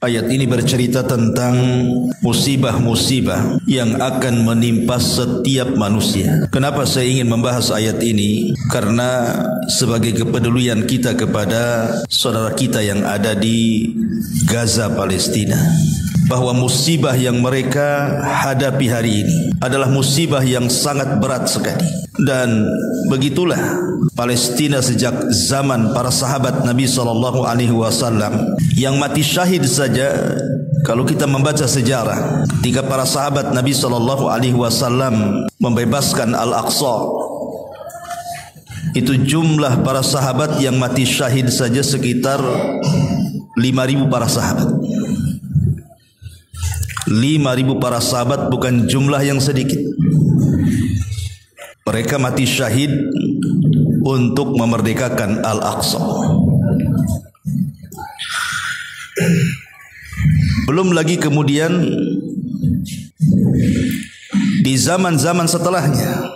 Ayat ini bercerita tentang musibah-musibah yang akan menimpa setiap manusia. Kenapa saya ingin membahas ayat ini? Karena sebagai kepedulian kita kepada saudara kita yang ada di Gaza, Palestina, bahwa musibah yang mereka hadapi hari ini adalah musibah yang sangat berat sekali. Dan begitulah Palestina sejak zaman para sahabat Nabi SAW yang mati syahid saja. Kalau kita membaca sejarah, ketika para sahabat Nabi SAW membebaskan Al-Aqsa, itu jumlah para sahabat yang mati syahid saja sekitar 5.000 para sahabat. 5.000 para sahabat bukan jumlah yang sedikit. Mereka mati syahid untuk memerdekakan Al-Aqsa. Belum lagi kemudian di zaman-zaman setelahnya,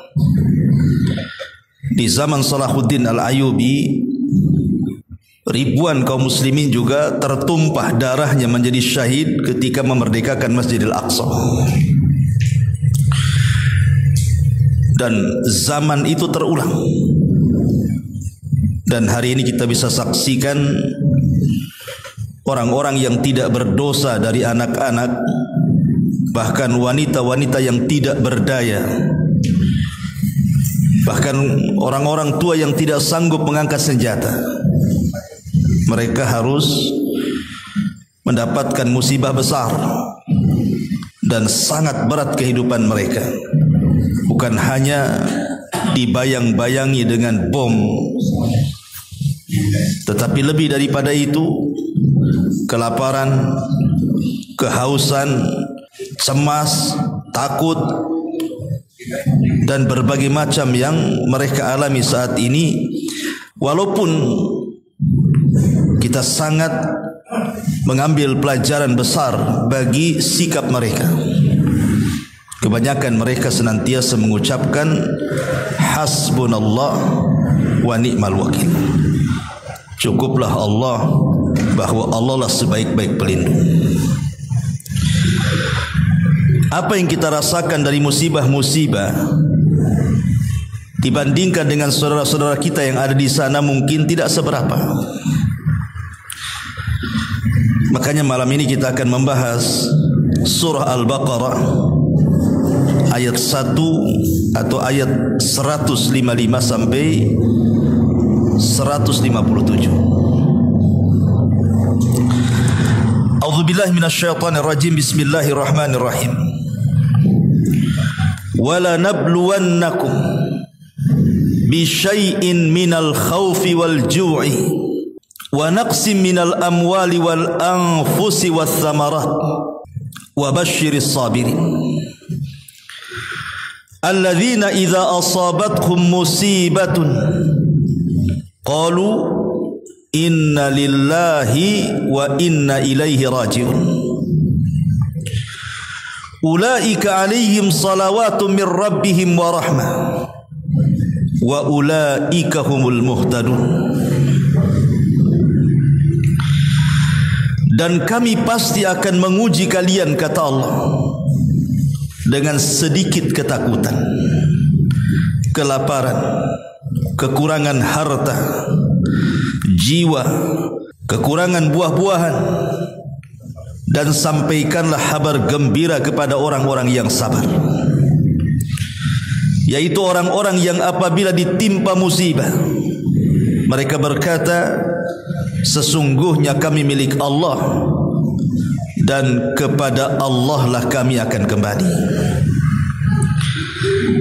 di zaman Salahuddin Al-Ayyubi, ribuan kaum muslimin juga tertumpah darahnya menjadi syahid ketika memerdekakan Masjidil Aqsa. Dan zaman itu terulang. Dan hari ini kita bisa saksikan orang-orang yang tidak berdosa dari anak-anak, bahkan wanita-wanita yang tidak berdaya, bahkan orang-orang tua yang tidak sanggup mengangkat senjata. Mereka harus mendapatkan musibah besar dan sangat berat kehidupan mereka. Bukan hanya dibayang-bayangi dengan bom, tetapi lebih daripada itu, kelaparan, kehausan, cemas, takut, dan berbagai macam yang mereka alami saat ini. Walaupun kita sangat mengambil pelajaran besar bagi sikap mereka, kebanyakan mereka senantiasa mengucapkan hasbunallah wa ni'mal wakil. Cukuplah Allah, bahwa Allah lah sebaik-baik pelindung. Apa yang kita rasakan dari musibah-musibah dibandingkan dengan saudara-saudara kita yang ada di sana mungkin tidak seberapa. Makanya malam ini kita akan membahas surah Al-Baqarah ayat 1 atau ayat 155 sampai 157. A'udzubillahi minasyaitonir rajim. Bismillahirrahmanirrahim. Wala nabluwannakum bisyai'in minal khawfi wal ju'i wa naqsim minal amwali wal anfusi wath thamarat wa basyiris sabirin alladzina idza asabatkum musibatun qalu inna lillahi wa inna ilaihi raji'un ulaika alaihim salawatun min rabbihim wa rahmah wa ulaika humul muhtadun. Dan kami pasti akan menguji kalian, kata Allah, dengan sedikit ketakutan, kelaparan, kekurangan harta, jiwa, kekurangan buah-buahan, dan sampaikanlah kabar gembira kepada orang-orang yang sabar, yaitu orang-orang yang apabila ditimpa musibah mereka berkata, sesungguhnya kami milik Allah dan kepada Allah lah kami akan kembali.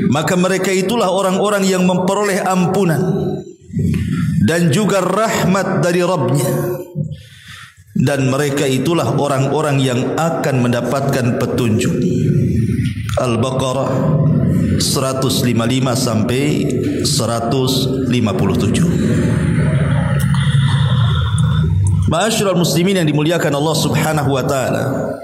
Maka mereka itulah orang-orang yang memperoleh ampunan dan juga rahmat dari Rabbnya, dan mereka itulah orang-orang yang akan mendapatkan petunjuk. Al-Baqarah 155 sampai 157. Ma'asyiral muslimin yang dimuliakan Allah Subhanahu wa taala,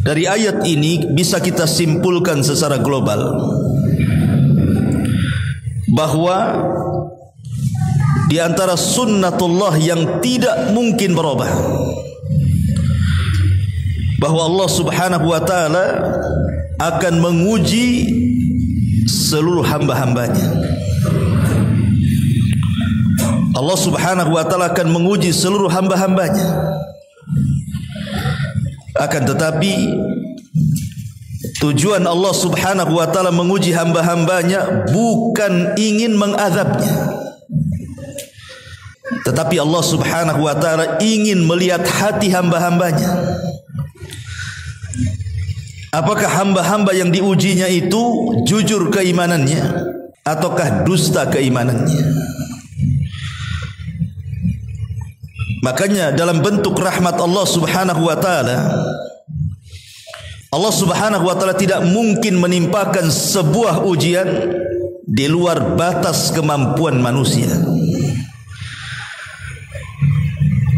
dari ayat ini bisa kita simpulkan secara global bahwa di antara sunnatullah yang tidak mungkin berubah bahwa Allah Subhanahu wa taala akan menguji seluruh hamba-hambanya. Allah Subhanahu wa taala akan menguji seluruh hamba-hambanya. Akan tetapi tujuan Allah Subhanahu wa taala menguji hamba-hambanya bukan ingin mengadabnya, tetapi Allah Subhanahu wa taala ingin melihat hati hamba-hambanya. Apakah hamba-hamba yang diujinya itu jujur keimanannya ataukah dusta keimanannya? Makanya dalam bentuk rahmat Allah Subhanahu wa taala, Allah Subhanahu wa taala tidak mungkin menimpakan sebuah ujian di luar batas kemampuan manusia.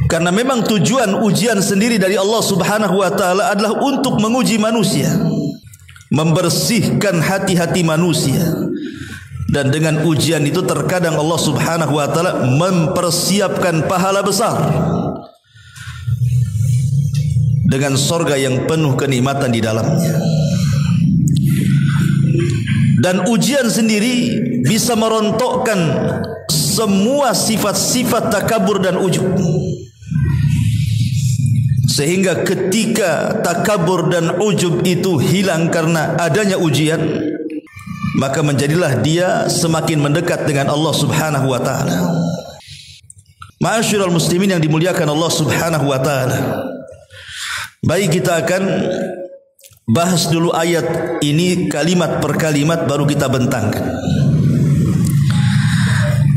Karena memang tujuan ujian sendiri dari Allah Subhanahu wa taala adalah untuk menguji manusia, membersihkan hati-hati manusia. Dan dengan ujian itu terkadang Allah Subhanahu wa taala mempersiapkan pahala besar dengan surga yang penuh kenikmatan di dalamnya. Dan ujian sendiri bisa merontokkan semua sifat-sifat takabur dan ujub. Sehingga ketika takabur dan ujub itu hilang karena adanya ujian, maka menjadilah dia semakin mendekat dengan Allah Subhanahu wa taala. Ma'asyiral muslimin yang dimuliakan Allah Subhanahu wa taala. Baik, kita akan bahas dulu ayat ini kalimat per kalimat baru kita bentangkan.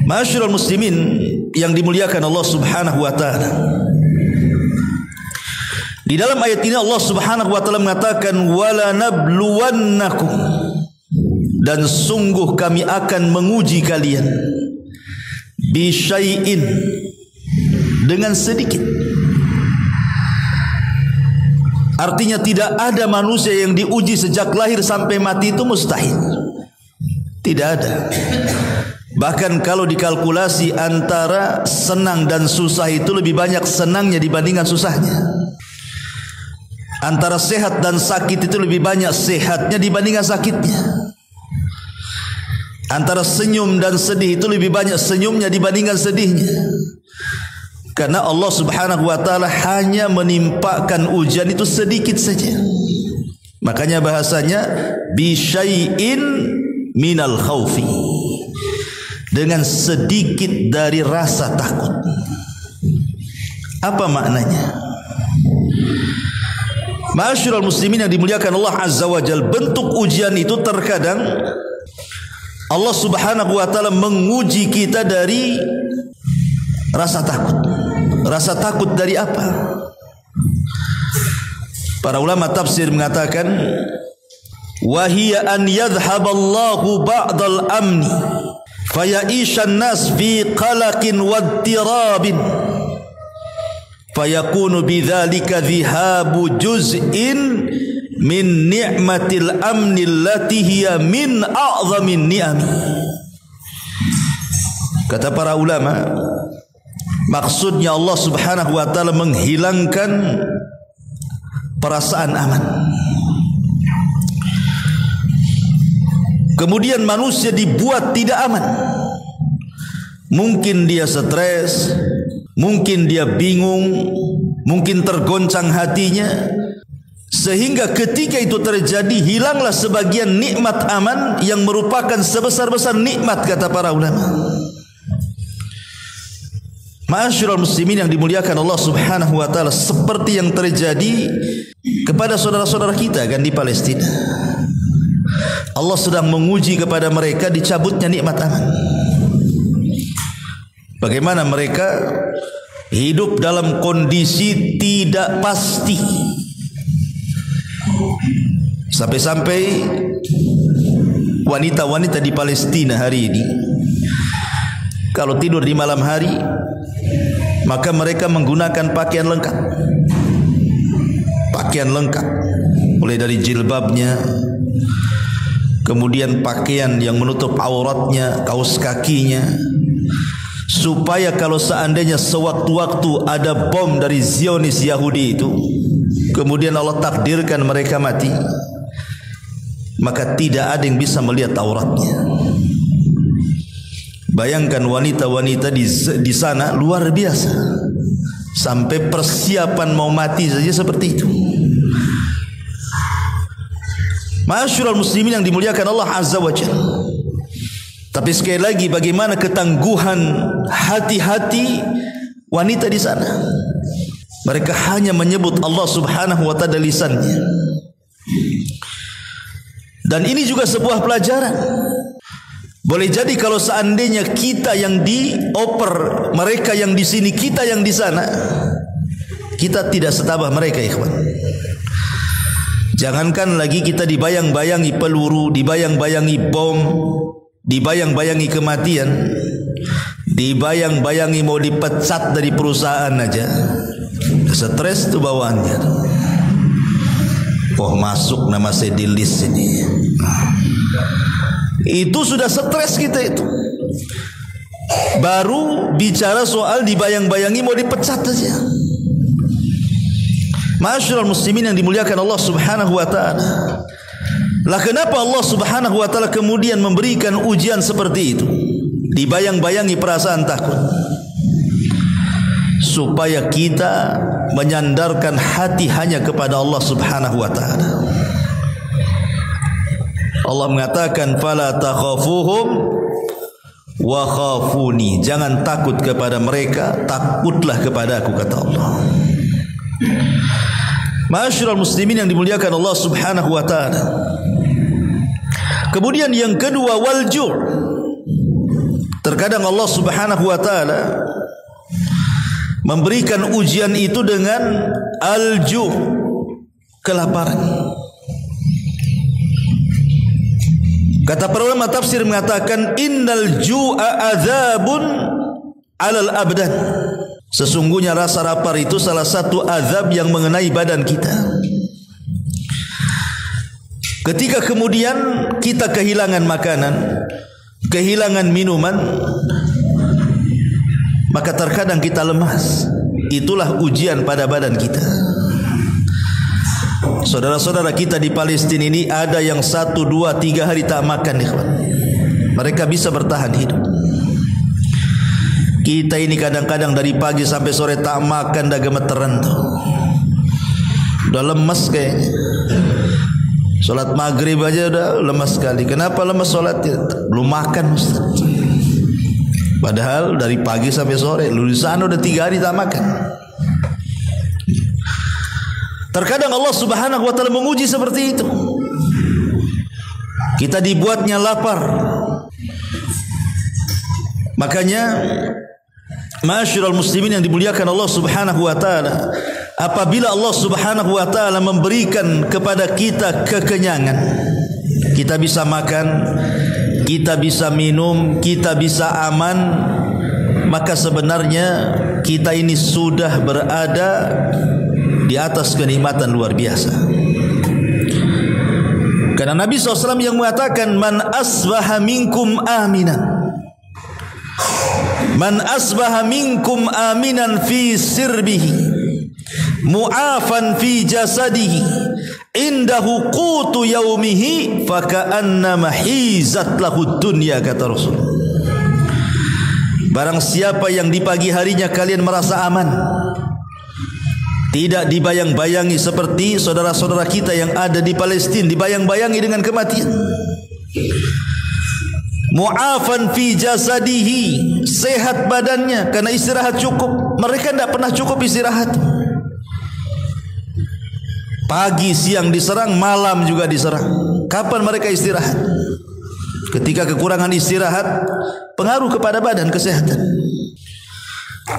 Ma'asyiral muslimin yang dimuliakan Allah Subhanahu wa taala. Di dalam ayat ini Allah Subhanahu wa taala mengatakan wala nabluwannakum, dan sungguh kami akan menguji kalian bisyai'in, dengan sedikit. Artinya tidak ada manusia yang diuji sejak lahir sampai mati, itu mustahil. Tidak ada. Bahkan kalau dikalkulasi antara senang dan susah itu lebih banyak senangnya dibandingkan susahnya. Antara sehat dan sakit itu lebih banyak sehatnya dibandingkan sakitnya. Antara senyum dan sedih itu lebih banyak senyumnya dibandingkan sedihnya. Karena Allah Subhanahu wa taala hanya menimpakan ujian itu sedikit saja. Makanya bahasanya bisyai'in minal khaufi, dengan sedikit dari rasa takut. Apa maknanya? Ma'asyiral muslimin yang dimuliakan Allah Azza wa Jalla, bentuk ujian itu terkadang Allah Subhanahu wa taala menguji kita dari rasa takut. Rasa takut dari apa? Para ulama tafsir mengatakan wa hiya an yadhhaballahu ba'dal amni faya'ishan nas fi qalaqin wattirabin fayakunu bidzalika dhihabu juz'in min ni'matil amni allati hiya min a'zamin ni'am. Kata para ulama, maksudnya Allah Subhanahu wa taala menghilangkan perasaan aman. Kemudian manusia dibuat tidak aman. Mungkin dia stres, mungkin dia bingung, mungkin tergoncang hatinya, sehingga ketika itu terjadi hilanglah sebagian nikmat aman yang merupakan sebesar-besar nikmat, kata para ulama. Ma'asyiral muslimin yang dimuliakan Allah Subhanahu wa taala, seperti yang terjadi kepada saudara-saudara kita kan di Palestina. Allah sedang menguji kepada mereka dicabutnya nikmat aman. Bagaimana mereka hidup dalam kondisi tidak pasti. Sampai-sampai wanita-wanita di Palestina hari ini kalau tidur di malam hari, maka mereka menggunakan pakaian lengkap. Pakaian lengkap, mulai dari jilbabnya, kemudian pakaian yang menutup auratnya, kaos kakinya, supaya kalau seandainya sewaktu-waktu ada bom dari Zionis Yahudi itu, kemudian Allah takdirkan mereka mati, maka tidak ada yang bisa melihat auratnya. Bayangkan wanita-wanita di sana luar biasa, sampai persiapan mau mati saja seperti itu. Ma'asyiral muslimin yang dimuliakan Allah Azza wa Jalla. Tapi sekali lagi, bagaimana ketangguhan hati-hati wanita di sana. Mereka hanya menyebut Allah Subhanahu wa taala lisannya. Dan ini juga sebuah pelajaran. Boleh jadi kalau seandainya kita yang dioper, mereka yang di sini, kita yang di sana, kita tidak setabah mereka, ikhwan. Jangankan lagi kita dibayang-bayangi peluru, dibayang-bayangi bom, dibayang-bayangi kematian, dibayang-bayangi mau dipecat dari perusahaan aja, stres tuh bawaannya. Oh, masuk nama saya di list ini. Itu sudah stres kita itu. Baru bicara soal dibayang-bayangi mau dipecat saja. Ma'asyiral muslimin yang dimuliakan Allah Subhanahu wa taala. Lah kenapa Allah Subhanahu wa taala kemudian memberikan ujian seperti itu? Dibayang-bayangi perasaan takut. Supaya kita menyandarkan hati hanya kepada Allah Subhanahu wa taala. Allah mengatakan fala takhafuhum wa khafuni. Jangan takut kepada mereka, takutlah kepada aku, kata Allah. Ma'asyiral muslimin yang dimuliakan Allah Subhanahu wa taala. Kemudian yang kedua, wal-ju'. Terkadang Allah Subhanahu wa taala memberikan ujian itu dengan al-ju', kelaparan. Kata para ulama tafsir mengatakan innal ju'a adzabun 'alal abdan. Sesungguhnya rasa lapar itu salah satu azab yang mengenai badan kita. Ketika kemudian kita kehilangan makanan, kehilangan minuman, maka terkadang kita lemas. Itulah ujian pada badan kita. Saudara-saudara kita di Palestina ini ada yang 1, 2, 3 hari tak makan, ikhwan. Mereka bisa bertahan hidup. Kita ini kadang-kadang dari pagi sampai sore tak makan, dah gemeteran tuh. Udah lemas kayaknya. Solat maghrib aja udah lemas sekali. Kenapa lemas solatnya? Belum makan, Ustaz. Padahal dari pagi sampai sore, lu di sana udah 3 hari tak makan. Terkadang Allah Subhanahu wa taala menguji seperti itu. Kita dibuatnya lapar. Makanya ma'asyiral muslimin yang dimuliakan Allah Subhanahu wa taala, apabila Allah Subhanahu wa taala memberikan kepada kita kekenyangan, kita bisa makan, kita bisa minum, kita bisa aman, maka sebenarnya kita ini sudah berada di atas kenikmatan luar biasa. Karena Nabi SAW yang mengatakan man asbaha minkum aminan, man asbaha minkum aminan fi sirbihi mu'afan fi jasadihi indahu qutu yaumihi faka'annama hizat lahu dunya, kata Rasul. Barang siapa yang di pagi harinya kalian merasa aman, tidak dibayang-bayangi seperti saudara-saudara kita yang ada di Palestina, dibayang-bayangi dengan kematian. Mu'afan fi jasadihi, sehat badannya karena istirahat cukup. Mereka tidak pernah cukup istirahat. Pagi, siang diserang, malam juga diserang. Kapan mereka istirahat? Ketika kekurangan istirahat, pengaruh kepada badan, kesehatan.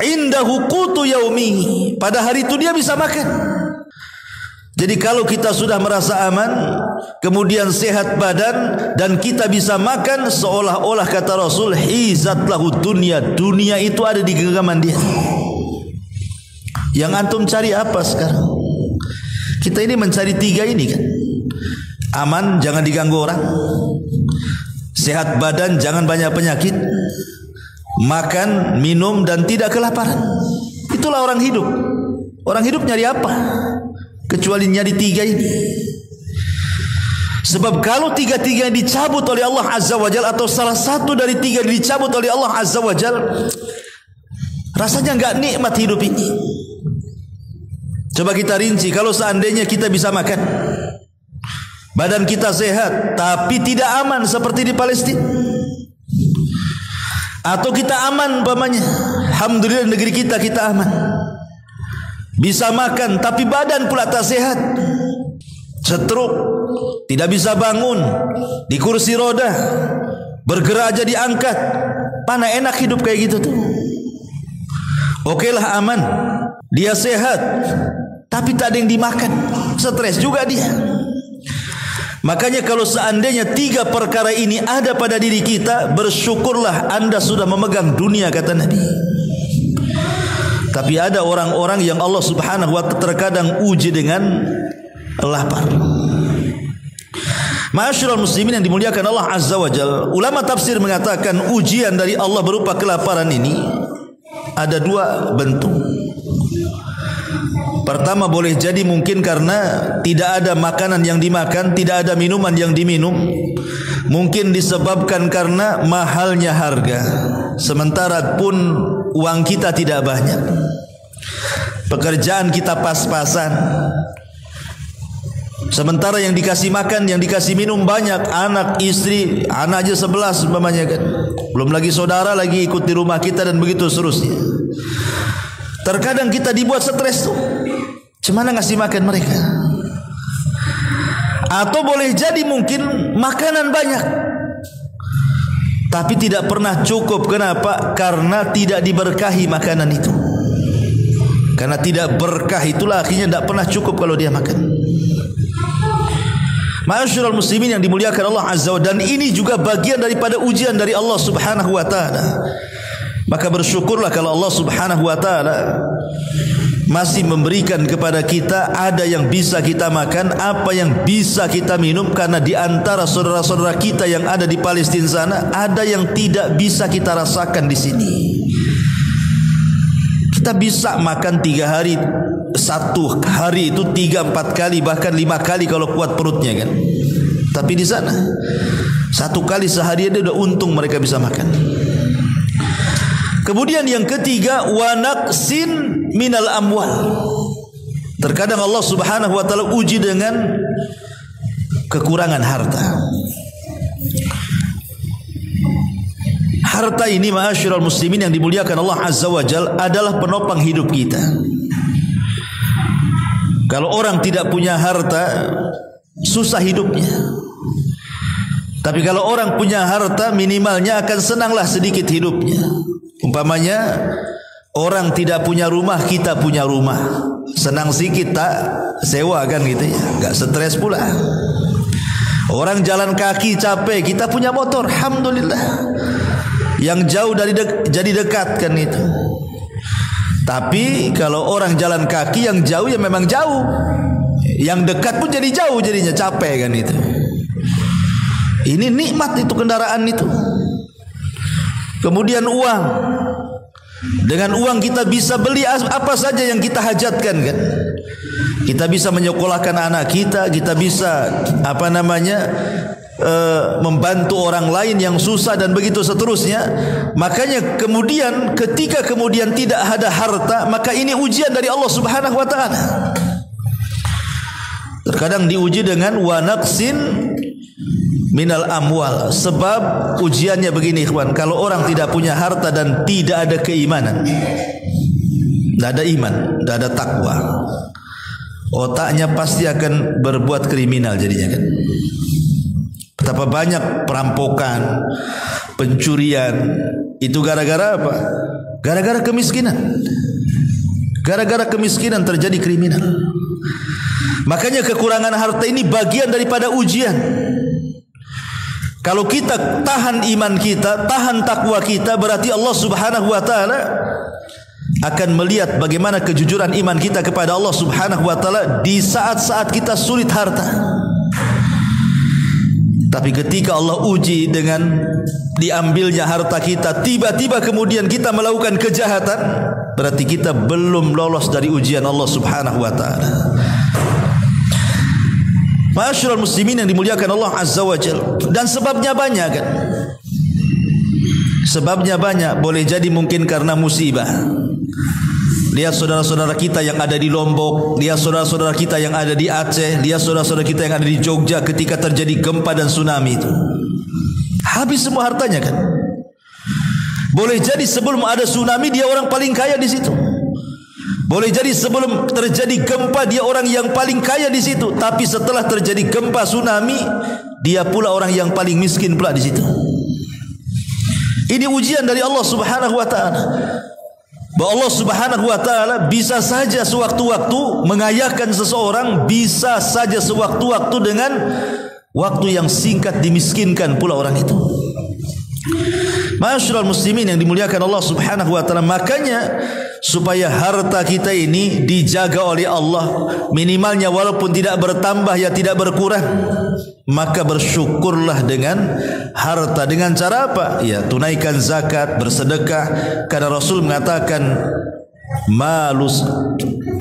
Indahu qutu yaumihi, pada hari itu dia bisa makan. Jadi kalau kita sudah merasa aman, kemudian sehat badan dan kita bisa makan, seolah-olah kata Rasul hizat lahu dunya, dunia itu ada di genggaman dia. Yang antum cari apa sekarang? Kita ini mencari 3 ini kan. Aman, jangan diganggu orang. Sehat badan, jangan banyak penyakit. Makan, minum dan tidak kelaparan. Itulah orang hidup. Orang hidup nyari apa? kecuali nyari tiga ini. Sebab kalau tiga-tiga dicabut oleh Allah Azza wa Jalla, atau salah satu dari tiga dicabut oleh Allah Azza wa Jalla, rasanya enggak nikmat hidup ini. Coba kita rinci, kalau seandainya kita bisa makan, badan kita sehat, tapi tidak aman seperti di Palestina, atau kita aman umpamanya, alhamdulillah negeri kita aman, bisa makan tapi badan pula tak sehat, stroke, tidak bisa bangun, di kursi roda, bergerak aja diangkat. Mana enak hidup kayak gitu tuh. Oke lah aman, dia sehat, tapi tak ada yang dimakan, stres juga dia. Makanya kalau seandainya tiga perkara ini ada pada diri kita, bersyukurlah Anda sudah memegang dunia, kata Nabi. Tapi ada orang-orang yang Allah Subhanahu wa ta'ala terkadang uji dengan lapar. Ma'asyiral muslimin yang dimuliakan Allah Azza wa Jalla, ulama tafsir mengatakan ujian dari Allah berupa kelaparan ini ada dua bentuk. Pertama, boleh jadi mungkin karena tidak ada makanan yang dimakan, tidak ada minuman yang diminum. Mungkin disebabkan karena mahalnya harga, sementara pun uang kita tidak banyak, pekerjaan kita pas-pasan, sementara yang dikasih makan, yang dikasih minum banyak, anak, istri, anak aja 11 umpamanya kan, belum lagi saudara lagi ikut di rumah kita dan begitu seterusnya. Terkadang kita dibuat stres tuh, gimana ngasih makan mereka. Atau boleh jadi mungkin makanan banyak tapi tidak pernah cukup. Kenapa? Karena tidak diberkahi makanan itu. Karena tidak berkah itulah akhirnya tidak pernah cukup kalau dia makan. Ma'asyiral muslimin yang dimuliakan Allah Azza wa Jalla, dan ini juga bagian daripada ujian dari Allah Subhanahu wa ta'ala. Maka bersyukurlah kalau Allah Subhanahu wa ta'ala masih memberikan kepada kita ada yang bisa kita makan, apa yang bisa kita minum. Karena di antara saudara-saudara kita yang ada di Palestina sana, ada yang tidak bisa kita rasakan di sini. Kita bisa makan 3 hari, satu hari itu 3-4 kali, bahkan 5 kali kalau kuat perutnya kan. Tapi di sana 1 kali sehari dia udah untung mereka bisa makan. Kemudian yang ketiga, wa naqsin minal amwal. Terkadang Allah Subhanahu wa ta'ala uji dengan kekurangan harta. Harta ini ma'asyiral muslimin yang dimuliakan Allah Azza wa Jalla adalah penopang hidup kita. Kalau orang tidak punya harta, susah hidupnya. Tapi kalau orang punya harta, minimalnya akan senanglah sedikit hidupnya. Umpamanya orang tidak punya rumah, kita punya rumah, senang sikit tak sewa kan gitu ya, enggak stres pula. Orang jalan kaki capek, kita punya motor, alhamdulillah. Yang jauh jadi dekat kan itu. Tapi kalau orang jalan kaki, yang jauh ya memang jauh, yang dekat pun jadi jauh, jadinya capek kan itu. Ini nikmat itu kendaraan itu. Kemudian uang. Dengan uang kita bisa beli apa saja yang kita hajatkan kan. Kita bisa menyekolahkan anak kita, kita bisa membantu orang lain yang susah dan begitu seterusnya. Makanya kemudian ketika kemudian tidak ada harta, maka ini ujian dari Allah Subhanahu wa ta'ala. Terkadang diuji dengan wa naqsin minal amwal. Sebab ujiannya begini ikhwan, kalau orang tidak punya harta dan tidak ada keimanan, tidak ada iman, tidak ada takwa, otaknya pasti akan berbuat kriminal jadinya kan. Betapa banyak perampokan, pencurian, itu gara-gara apa? Gara-gara kemiskinan. Gara-gara kemiskinan terjadi kriminal. Makanya kekurangan harta ini bagian daripada ujian. Kalau kita tahan iman kita, tahan takwa kita, berarti Allah Subhanahu wa ta'ala akan melihat bagaimana kejujuran iman kita kepada Allah Subhanahu wa ta'ala di saat-saat kita sulit harta. Tapi ketika Allah uji dengan diambilnya harta kita, tiba-tiba kemudian kita melakukan kejahatan, berarti kita belum lolos dari ujian Allah Subhanahu wa ta'ala. Ma'asyiral muslimin yang dimuliakan Allah Azza wa Jalla. Dan sebabnya banyak kan? Sebabnya banyak. Boleh jadi mungkin karena musibah. Lihat saudara-saudara kita yang ada di Lombok, lihat saudara-saudara kita yang ada di Aceh, lihat saudara-saudara kita yang ada di Jogja ketika terjadi gempa dan tsunami itu. Habis semua hartanya kan? Boleh jadi sebelum ada tsunami dia orang paling kaya di situ. Boleh jadi sebelum terjadi gempa dia orang yang paling kaya di situ, tapi setelah terjadi gempa tsunami dia pula orang yang paling miskin pula di situ. Ini ujian dari Allah Subhanahu wa taala. Bahwa Allah Subhanahu wa taala bisa saja sewaktu-waktu mengayahkan seseorang, bisa saja sewaktu-waktu dengan waktu yang singkat dimiskinkan pula orang itu. Ma'asyiral muslimin yang dimuliakan Allah Subhanahu wa taala, makanya supaya harta kita ini dijaga oleh Allah, minimalnya walaupun tidak bertambah ya tidak berkurang, maka bersyukurlah dengan harta. Dengan cara apa? Ya, tunaikan zakat, bersedekah. Karena Rasul mengatakan malus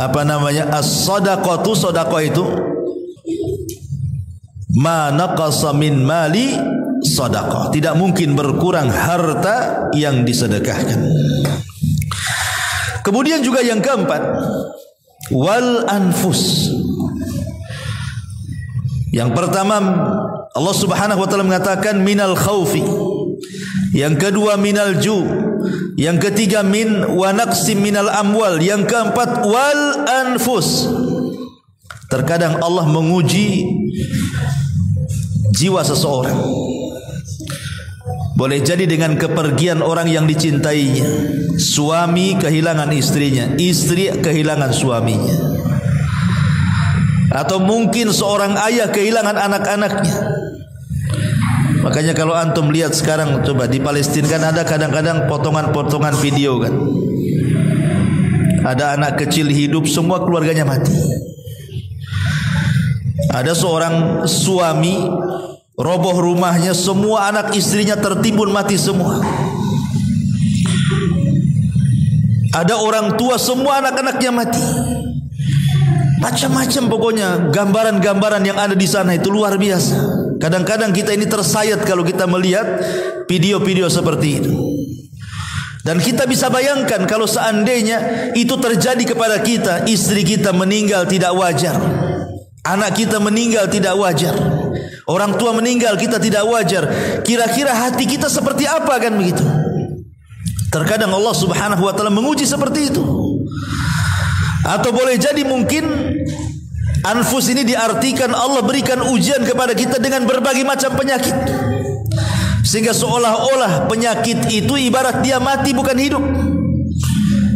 as-sadaqatu, sedekah itu ma naqasa min mali sedekah, tidak mungkin berkurang harta yang disedekahkan. Kemudian juga yang keempat, wal anfus. Yang pertama Allah Subhanahu wa taala mengatakan minal khaufi. Yang kedua minal ju. Yang ketiga min wa naqsim minal amwal. Yang keempat wal anfus. Terkadang Allah menguji jiwa seseorang. Boleh jadi dengan kepergian orang yang dicintainya. Suami kehilangan istrinya, istri kehilangan suaminya. Atau mungkin seorang ayah kehilangan anak-anaknya. Makanya kalau antum lihat sekarang, coba di Palestina kan ada kadang-kadang potongan-potongan video kan. Ada anak kecil hidup, semua keluarganya mati. Ada seorang suami roboh rumahnya, semua anak istrinya tertimbun mati semua. Ada orang tua, semua anak-anaknya mati. Macam-macam pokoknya gambaran-gambaran yang ada di sana itu luar biasa. Kadang-kadang kita ini tersayat kalau kita melihat video-video seperti itu. Dan kita bisa bayangkan kalau seandainya itu terjadi kepada kita, istri kita meninggal tidak wajar, anak kita meninggal tidak wajar, orang tua meninggal kita tidak wajar. Kira-kira hati kita seperti apa kan begitu? Terkadang Allah Subhanahu wa taala menguji seperti itu. Atau boleh jadi mungkin anfus ini diartikan Allah berikan ujian kepada kita dengan berbagai macam penyakit, sehingga seolah-olah penyakit itu ibarat dia mati bukan hidup.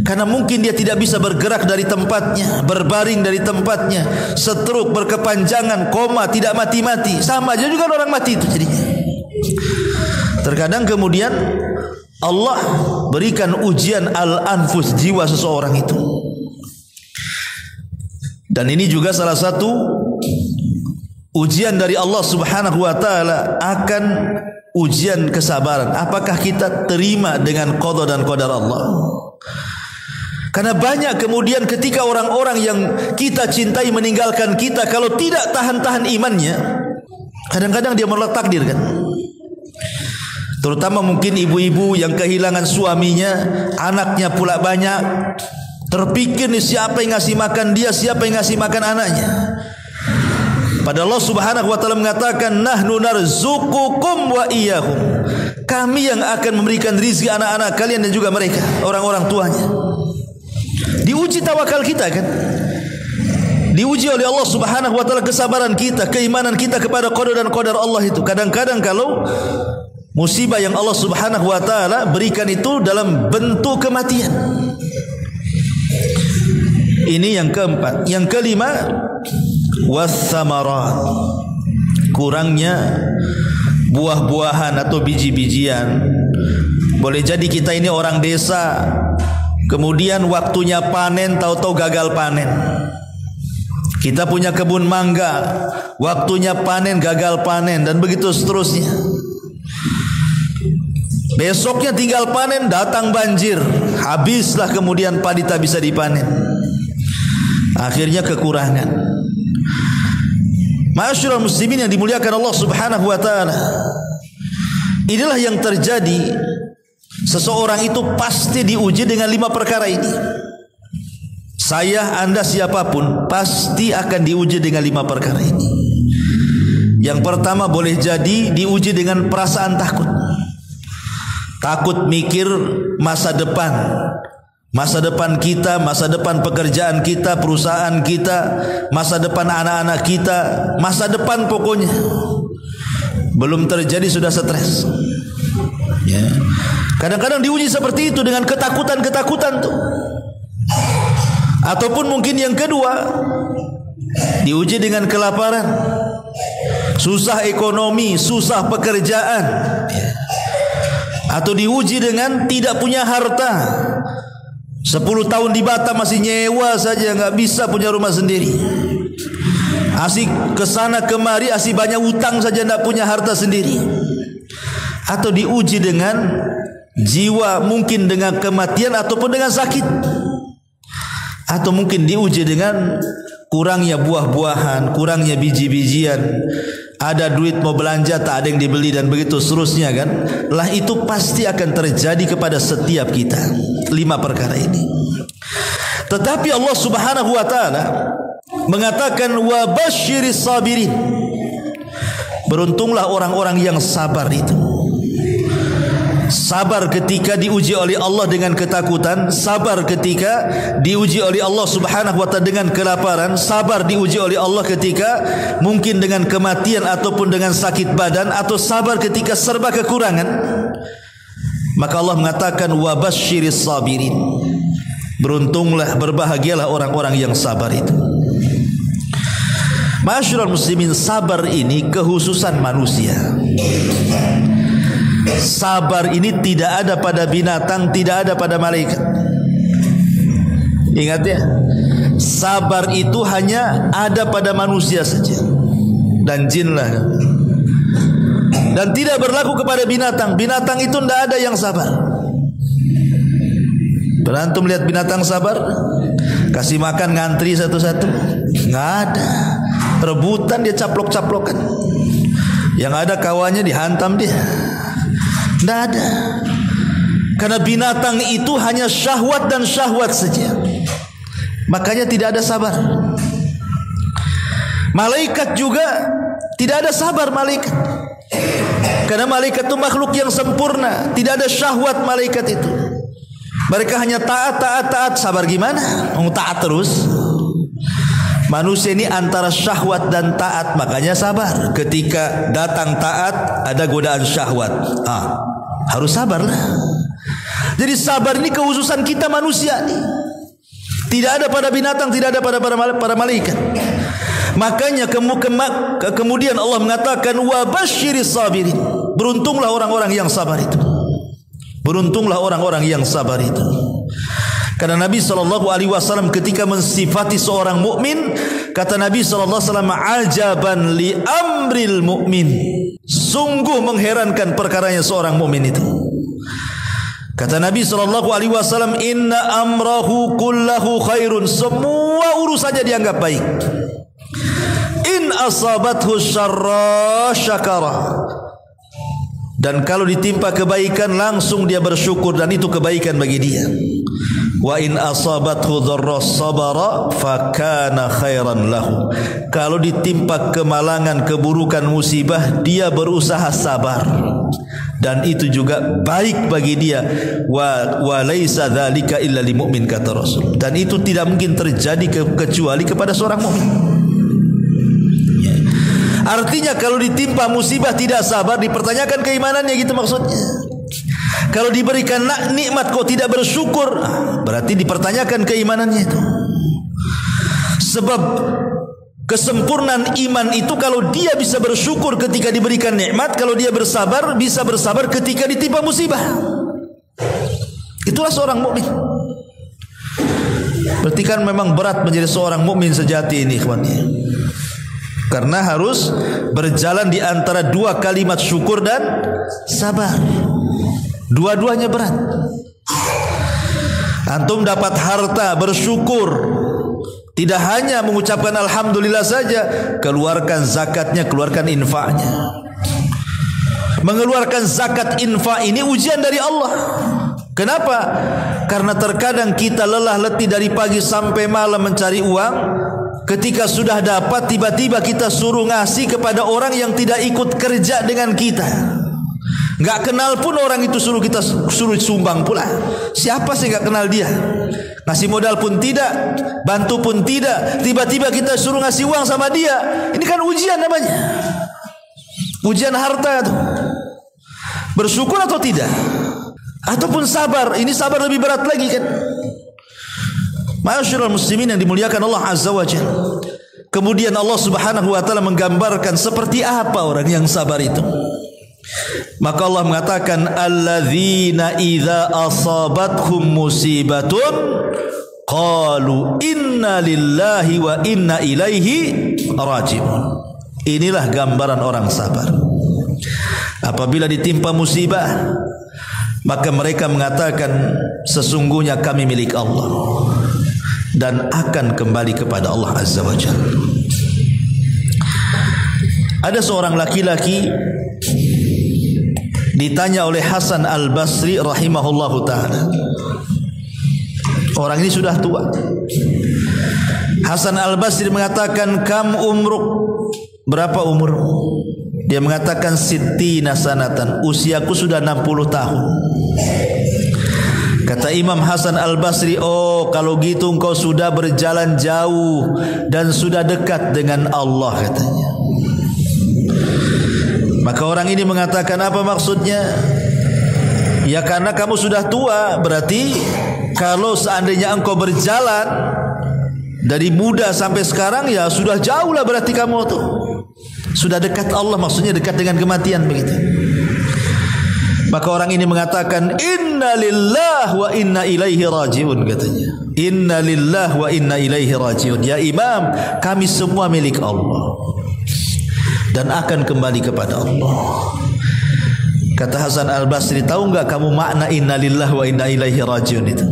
Karena mungkin dia tidak bisa bergerak dari tempatnya, berbaring dari tempatnya, stroke, berkepanjangan, koma, tidak mati-mati. Sama aja juga orang mati itu jadinya. Terkadang kemudian Allah berikan ujian al-anfus, jiwa seseorang itu. Dan ini juga salah satu ujian dari Allah Subhanahu wa taala akan ujian kesabaran. Apakah kita terima dengan qada dan qadar Allah? Karena banyak kemudian ketika orang-orang yang kita cintai meninggalkan kita, kalau tidak tahan-tahan imannya, kadang-kadang dia menolak takdir kan. Terutama mungkin ibu-ibu yang kehilangan suaminya, anaknya pula banyak. Terpikir nih siapa yang ngasih makan dia, siapa yang ngasih makan anaknya. Padahal Allah Subhanahu wa taala mengatakan nahnu narzuqukum wa iyyahum. Kami yang akan memberikan rizki anak-anak kalian dan juga mereka, orang-orang tuanya. Diuji tawakal kita kan. Diuji oleh Allah Subhanahu wa taala kesabaran kita, keimanan kita kepada qada dan qadar Allah itu. Kadang-kadang kalau musibah yang Allah Subhanahu wa taala berikan itu dalam bentuk kematian. Ini yang keempat. Yang kelima, wassamarat, kurangnya buah-buahan atau biji-bijian. Boleh jadi kita ini orang desa, kemudian waktunya panen tahu-tahu gagal panen. Kita punya kebun mangga, waktunya panen gagal panen, dan begitu seterusnya. Besoknya tinggal panen, datang banjir, habislah kemudian padi tak bisa dipanen. Akhirnya kekurangan. Ma'asyiral muslimin yang dimuliakan Allah Subhanahu wa taala, inilah yang terjadi. Seseorang itu pasti diuji dengan 5 perkara ini. Saya, Anda, siapapun pasti akan diuji dengan 5 perkara ini. Yang pertama boleh jadi diuji dengan perasaan takut. Takut mikir masa depan. Masa depan kita, masa depan pekerjaan kita, perusahaan kita, masa depan anak-anak kita, masa depan pokoknya. Belum terjadi sudah stres. Ya. Kadang-kadang diuji seperti itu dengan ketakutan-ketakutan tuh. Ataupun mungkin yang kedua, diuji dengan kelaparan, susah ekonomi, susah pekerjaan, ya. Atau diuji dengan tidak punya harta. 10 tahun di Batam masih nyewa saja, nggak bisa punya rumah sendiri. Asik kesana kemari, asik banyak utang saja, nggak punya harta sendiri. Atau diuji dengan jiwa, mungkin dengan kematian ataupun dengan sakit. Atau mungkin diuji dengan kurangnya buah-buahan, kurangnya biji-bijian. Ada duit mau belanja tak ada yang dibeli dan begitu seterusnya kan. Lah itu pasti akan terjadi kepada setiap kita. 5 perkara ini. Tetapi Allah Subhanahu wa taala mengatakan wa basyiris sabirin. Beruntunglah orang-orang yang sabar itu. Sabar ketika diuji oleh Allah dengan ketakutan, sabar ketika diuji oleh Allah Subhanahu wa taala dengan kelaparan, sabar diuji oleh Allah ketika mungkin dengan kematian ataupun dengan sakit badan, atau sabar ketika serba kekurangan. Maka Allah mengatakan wa basyiris sabirin. Beruntunglah, berbahagialah orang-orang yang sabar itu. Ma'asyiral muslimin, sabar ini kekhususan manusia. Sabar ini tidak ada pada binatang, tidak ada pada malaikat. Ingat ya, sabar itu hanya ada pada manusia saja dan jin lah. Dan tidak berlaku kepada binatang. Binatang itu tidak ada yang sabar. Berantum lihat binatang sabar? Kasih makan ngantri satu-satu? Nggak ada. Rebutan dia caplok-caplokan. Yang ada kawannya dihantam dia. Tidak ada. Karena binatang itu hanya syahwat dan syahwat saja. Makanya tidak ada sabar. Malaikat juga tidak ada sabar malaikat. Karena malaikat itu makhluk yang sempurna. Tidak ada syahwat malaikat itu. Mereka hanya taat. Sabar gimana? Mau taat terus. Manusia ini antara syahwat dan taat, makanya sabar. Ketika datang taat, ada godaan syahwat. Harus sabarlah. Jadi sabar ini kekhususan kita manusia nih. Tidak ada pada binatang, tidak ada pada malaikat. Makanya kemudian Allah mengatakan wa basyiris sabirin. Beruntunglah orang-orang yang sabar itu. Beruntunglah orang-orang yang sabar itu. Karena Nabi SAW ketika mensifati seorang mukmin, kata Nabi SAW, ajaban li amril mu'min. Sungguh mengherankan perkaranya seorang mukmin itu. Kata Nabi SAW, inna amrahu kullahu khairun. Semua urusannya dianggap baik. In asabathu syarra syakara. Dan kalau ditimpa kebaikan langsung dia bersyukur, dan itu kebaikan bagi dia. Wa in asabathu dharra sabara fakana khairan lahu. Kalau ditimpa kemalangan, keburukan, musibah, dia berusaha sabar, dan itu juga baik bagi dia. Wa laisa dzalika illa lil mu'min, kata Rasul. Dan itu tidak mungkin terjadi kecuali kepada seorang mukmin. Artinya kalau ditimpa musibah tidak sabar, dipertanyakan keimanannya, gitu maksudnya. Kalau diberikan nikmat kok tidak bersyukur, berarti dipertanyakan keimanannya itu. Sebab kesempurnaan iman itu kalau dia bisa bersyukur ketika diberikan nikmat, kalau dia bersabar, bisa bersabar ketika ditimpa musibah. Itulah seorang mukmin. Berarti kan memang berat menjadi seorang mukmin sejati ini, ikhwannya. Karena harus berjalan di antara dua kalimat syukur dan sabar. Dua-duanya berat. Antum dapat harta bersyukur, Tidak hanya mengucapkan alhamdulillah saja, keluarkan zakatnya, keluarkan infaknya. Mengeluarkan zakat infak ini ujian dari Allah. Kenapa? Karena terkadang kita lelah letih dari pagi sampai malam mencari uang. Ketika sudah dapat, tiba-tiba kita suruh ngasih kepada orang yang tidak ikut kerja dengan kita. Nggak kenal pun orang itu suruh sumbang pula. Siapa sih nggak kenal dia? Ngasih modal pun tidak, bantu pun tidak. Tiba-tiba kita suruh ngasih uang sama dia. Ini kan ujian namanya. Ujian harta itu. Bersyukur atau tidak? Ataupun sabar. Ini sabar lebih berat lagi kan? Ma'asyiral muslimin yang dimuliakan Allah Azza wa Jalla. Kemudian Allah Subhanahu wa taala menggambarkan seperti apa orang yang sabar itu. Maka Allah mengatakan alladzina idza asabathum musibatun qalu inna lillahi wa inna ilaihi raji'un. Inilah gambaran orang sabar. Apabila ditimpa musibah, maka mereka mengatakan sesungguhnya kami milik Allah dan akan kembali kepada Allah Azza wa Jalla. Ada seorang laki-laki ditanya oleh Hasan Al-Basri rahimahullahu ta'ala. Orang ini sudah tua. Hasan Al-Basri mengatakan, kam umruk, berapa umurmu? Dia mengatakan sittina sanatan, usiaku sudah 60 tahun. Kata Imam Hasan Al-Basri, oh kalau gitu engkau sudah berjalan jauh dan sudah dekat dengan Allah katanya. Maka orang ini mengatakan, apa maksudnya? Ya karena kamu sudah tua, berarti kalau seandainya engkau berjalan dari muda sampai sekarang, ya sudah jauh lah berarti kamu tuh. Sudah dekat Allah, maksudnya dekat dengan kematian begitu. Maka orang ini mengatakan, inna lillah wa inna ilaihi raji'un katanya. Inna lillah wa inna ilaihi raji'un. Ya Imam, kami semua milik Allah dan akan kembali kepada Allah. Kata Hasan Al-Basri, tahu enggak kamu makna inna lillah wa inna ilaihi raji'un itu?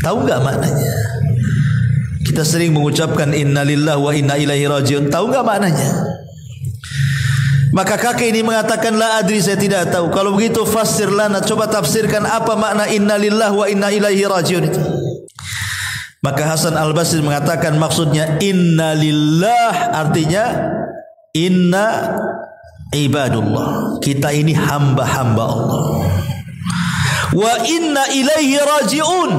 Tahu enggak maknanya? Kita sering mengucapkan inna lillah wa inna ilaihi raji'un. Tahu enggak maknanya? Maka kakek ini mengatakan, la adri, saya tidak tahu. Kalau begitu fassir lana, coba tafsirkan apa makna inna lillah wa inna ilaihi raji'un itu. Maka Hasan Al-Basri mengatakan maksudnya inna lillah artinya inna ibadullah, kita ini hamba-hamba Allah. Wa inna ilaihi raji'un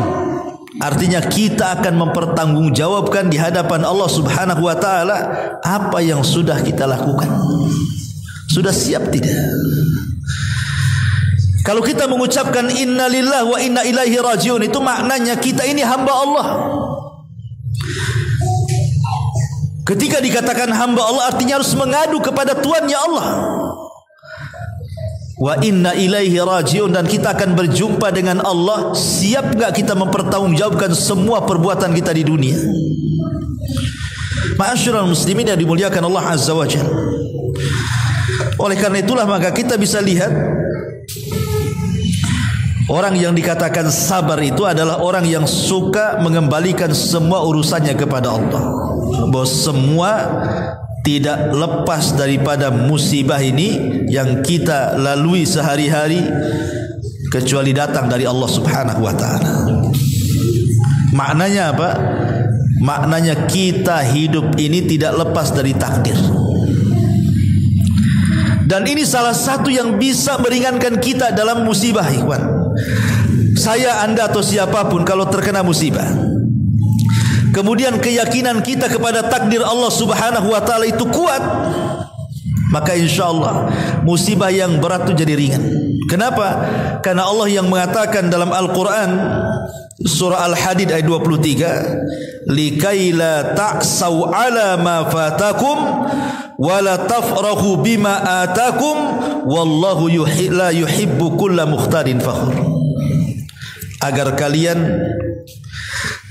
artinya kita akan mempertanggungjawabkan di hadapan Allah Subhanahu wa taala apa yang sudah kita lakukan. Sudah siap tidak? Kalau kita mengucapkan inna lillah wa inna ilaihi raji'un, itu maknanya kita ini hamba Allah. Ketika dikatakan hamba Allah artinya harus mengadu kepada Tuannya Allah. Wa inna ilaihi raji'un, dan kita akan berjumpa dengan Allah. Siap enggak kita mempertanggungjawabkan semua perbuatan kita di dunia? Ma'asyiral muslimin yang dimuliakan Allah Azza wa Jalla. Oleh karena itulah maka kita bisa lihat orang yang dikatakan sabar itu adalah orang yang suka mengembalikan semua urusannya kepada Allah. Bahwa semua tidak lepas daripada musibah ini yang kita lalui sehari-hari kecuali datang dari Allah Subhanahu wa taala. Maknanya apa? Maknanya kita hidup ini tidak lepas dari takdir. Dan ini salah satu yang bisa meringankan kita dalam musibah, ikhwan. Saya, Anda atau siapapun kalau terkena musibah, kemudian keyakinan kita kepada takdir Allah Subhanahu wa taala itu kuat, maka insyaallah musibah yang berat itu jadi ringan. Kenapa? Karena Allah yang mengatakan dalam Al-Quran surah Al-Hadid ayat 23, likaila ta'sau ala ma fatakum wala tafrahu bima atakum wallahu la yuhibbu kulla mukhtarin fakhur. Agar kalian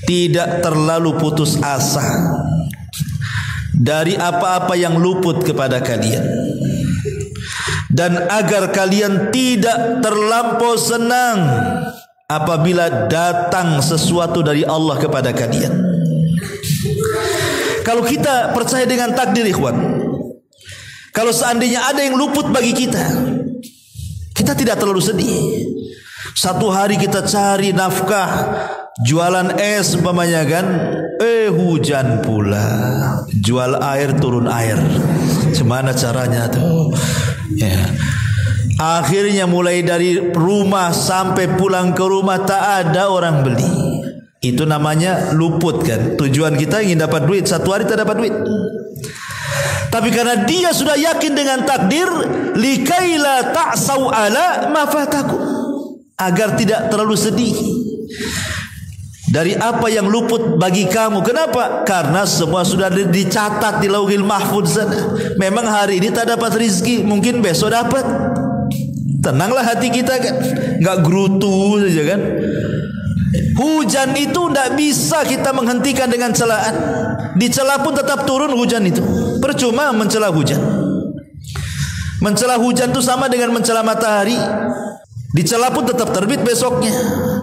tidak terlalu putus asa dari apa-apa yang luput kepada kalian, dan agar kalian tidak terlampau senang apabila datang sesuatu dari Allah kepada kalian. Kalau kita percaya dengan takdir, ikhwan, kalau seandainya ada yang luput bagi kita, kita tidak terlalu sedih. Satu hari kita cari nafkah, jualan es umpamanya kan, hujan pula. Jual air, turun air. Gimana caranya tuh? Ya. Akhirnya mulai dari rumah sampai pulang ke rumah tak ada orang beli. Itu namanya luput kan. Tujuan kita ingin dapat duit, satu hari tak dapat duit. Tapi karena dia sudah yakin dengan takdir, likaila ta'sau ala ma fatakum, agar tidak terlalu sedih dari apa yang luput bagi kamu. Kenapa? Karena semua sudah dicatat di Lauhil Mahfuz sana. Memang hari ini tak dapat rezeki, mungkin besok dapat. Tenanglah hati kita kan, enggak gerutu saja kan. Hujan itu tidak bisa kita menghentikan dengan celaan. Dicela pun tetap turun hujan itu. Percuma mencela hujan. Mencela hujan itu sama dengan mencela matahari. Dicela pun tetap terbit besoknya.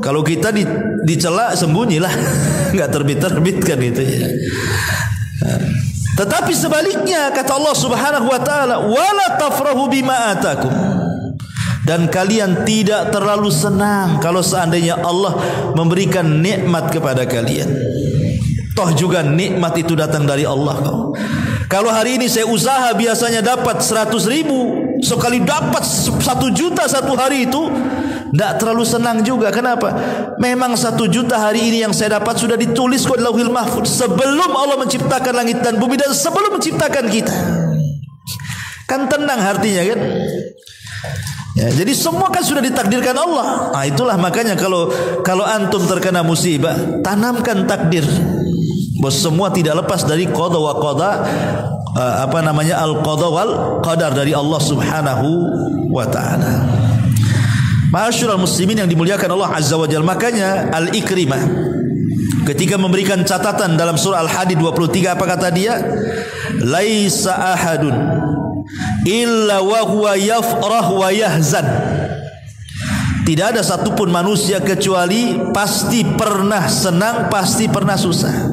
Kalau kita dicela sembunyilah, enggak terbit-terbit kan itu ya. Tetapi sebaliknya kata Allah Subhanahu wa taala, wala tafrahu bima atakum. Dan kalian tidak terlalu senang kalau seandainya Allah memberikan nikmat kepada kalian. Toh juga nikmat itu datang dari Allah. Kalau hari ini saya usaha biasanya dapat 100.000, sekali dapat 1 juta satu hari itu tidak terlalu senang juga. Kenapa? Memang 1 juta hari ini yang saya dapat sudah ditulis di Lauhil Mahfuz sebelum Allah menciptakan langit dan bumi dan sebelum menciptakan kita. Kan tenang hatinya kan? Ya, jadi semua kan sudah ditakdirkan Allah. Nah, itulah makanya kalau antum terkena musibah, tanamkan takdir. Bos semua tidak lepas dari qada wa qada, al-qada wal qadar dari Allah Subhanahu wa taala. Ma'asyiral muslimin yang dimuliakan Allah Azza wa Jalla, makanya Al-Ikrimah ketika memberikan catatan dalam surah Al-Hadid 23, apa kata dia? Laisa ahadun illa wa huwa yafrah wa yahzan. Tidak ada satupun manusia kecuali pasti pernah senang, pasti pernah susah.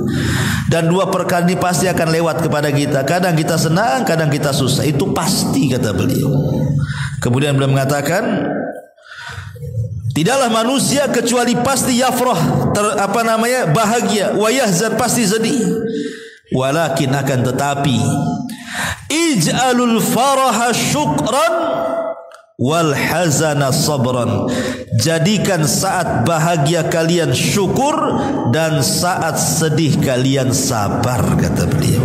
Dan dua perkara ini pasti akan lewat kepada kita. Kadang kita senang, kadang kita susah. Itu pasti, kata beliau. Kemudian beliau mengatakan, tidaklah manusia kecuali pasti yafrah, bahagia, wa yahzan, pasti sedih. Walakin akan tetapi, ij'alul faraha syukran wal hazana sabran. Jadikan saat bahagia kalian syukur dan saat sedih kalian sabar, kata beliau.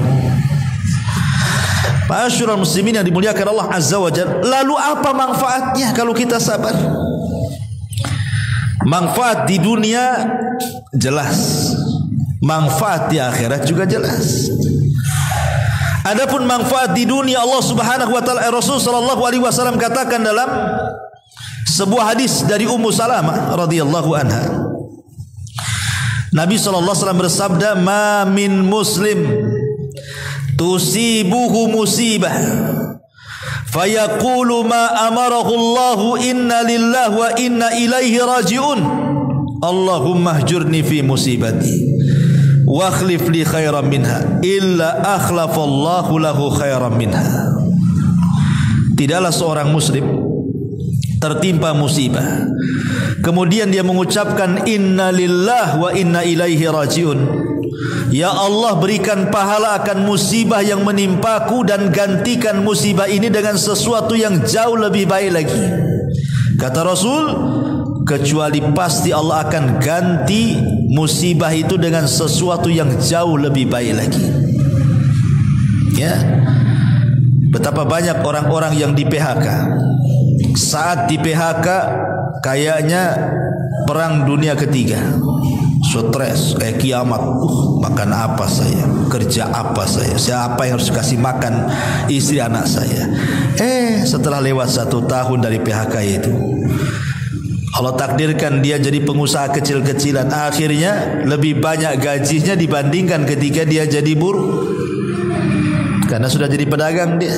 Ma'asyiral muslimin yang dimuliakan Allah Azza wa Jalla, lalu apa manfaatnya kalau kita sabar? Manfaat di dunia jelas, manfaat di akhirat juga jelas. Adapun manfaat di dunia, Allah Subhanahu wa taala, Rasul sallallahu alaihi wasallam katakan dalam sebuah hadis dari Ummu Salamah radhiyallahu anha. Nabi sallallahu alaihi wasallam bersabda, "Ma min muslim tusibuhu musibah fayaqulu ma amarahu Allahu inna lillahi wa inna ilaihi raji'un. Allahumma ahjurni fi musibati wa akhlif li khairan minha illa akhlafallahu lahu khairan minha." Tidaklah seorang muslim tertimpa musibah kemudian dia mengucapkan inna lillahi wa inna ilaihi raji'un, ya Allah, berikan pahala akan musibah yang menimpaku dan gantikan musibah ini dengan sesuatu yang jauh lebih baik lagi. Kata Rasul, kecuali pasti Allah akan ganti musibah itu dengan sesuatu yang jauh lebih baik lagi. Ya, betapa banyak orang-orang yang di PHK. Saat di PHK kayaknya perang dunia ketiga, stres kayak kiamat. Makan apa saya, kerja apa saya, siapa yang harus kasih makan istri anak saya. Setelah lewat 1 tahun dari PHK itu, Allah takdirkan dia jadi pengusaha kecil-kecilan. Akhirnya lebih banyak gajinya dibandingkan ketika dia jadi buruh, karena sudah jadi pedagang dia.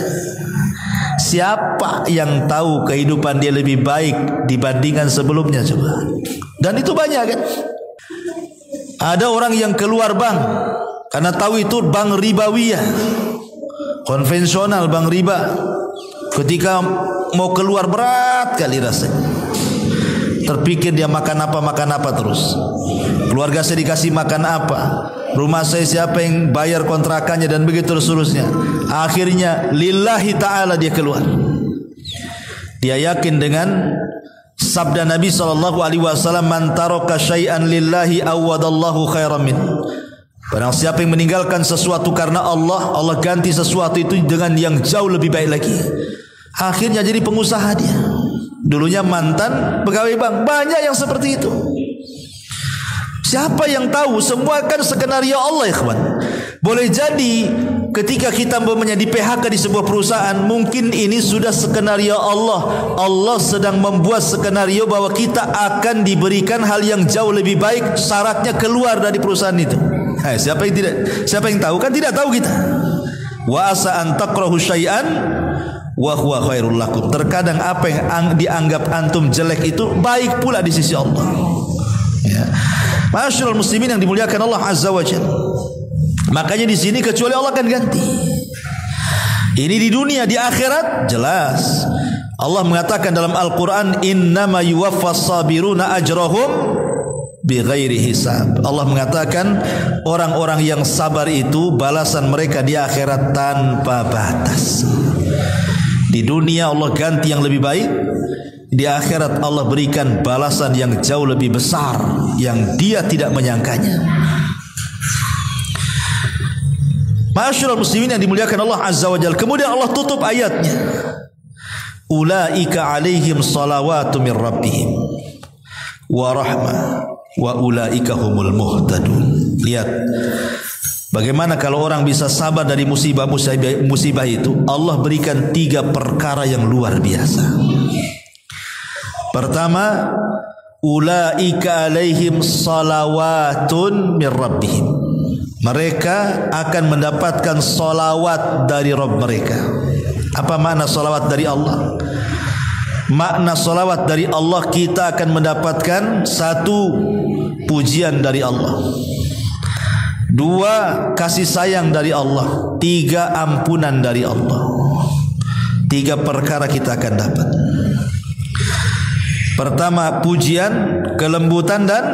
Siapa yang tahu kehidupan dia lebih baik dibandingkan sebelumnya, coba. Dan itu banyak kan. Ada orang yang keluar bank Karena tahu itu bank ribawiyah, konvensional, bank riba. Ketika mau keluar berat kali rasanya, terpikir dia makan apa terus. Keluarga saya dikasih makan apa, rumah saya siapa yang bayar kontrakannya, dan begitu seterusnya. Akhirnya lillahi ta'ala dia keluar. Dia yakin dengan sabda Nabi SAW, man taraka syai'an lillahi awadallahu khairan min. Barang siapa yang meninggalkan sesuatu karena Allah, Allah ganti sesuatu itu dengan yang jauh lebih baik lagi. Akhirnya jadi pengusaha dia. Dulunya mantan pegawai bank. Banyak yang seperti itu. Siapa yang tahu? Semua kan skenario Allah, ikhwan. Boleh jadi ketika kita di PHK di sebuah perusahaan, mungkin ini sudah skenario Allah. Allah sedang membuat skenario bahwa kita akan diberikan hal yang jauh lebih baik, syaratnya keluar dari perusahaan itu. Siapa yang tahu? Kan tidak tahu kita. Wa asa an takrahu syai'an wa huwa khairul lakum. Terkadang apa yang dianggap antum jelek itu baik pula di sisi Allah. Ya. Masyaallah muslimin yang dimuliakan Allah Azza wa Jalla. Makanya di sini kecuali Allah akan ganti. Ini di dunia, di akhirat jelas. Allah mengatakan dalam Al-Qur'an, innama yuwaffas sabiruna ajrahum bighairi hisab. Allah mengatakan orang-orang yang sabar itu balasan mereka di akhirat tanpa batas. Di dunia Allah ganti yang lebih baik, di akhirat Allah berikan balasan yang jauh lebih besar yang dia tidak menyangkanya. Ma'asyiral muslimin yang dimuliakan Allah Azza wa Jalla. Kemudian Allah tutup ayatnya, ulaika alaihim salawatu min rabbihim wa rahmah wa ulaika humul muhtadun. Lihat bagaimana kalau orang bisa sabar dari musibah itu, Allah berikan 3 perkara yang luar biasa. Pertama, ulaika alaihim salawatun min rabbihim. Mereka akan mendapatkan salawat dari Rabb mereka. Apa makna salawat dari Allah? Makna salawat dari Allah, kita akan mendapatkan 1, pujian dari Allah, 2, kasih sayang dari Allah, 3, ampunan dari Allah. 3 perkara kita akan dapat. Pertama, pujian, kelembutan, dan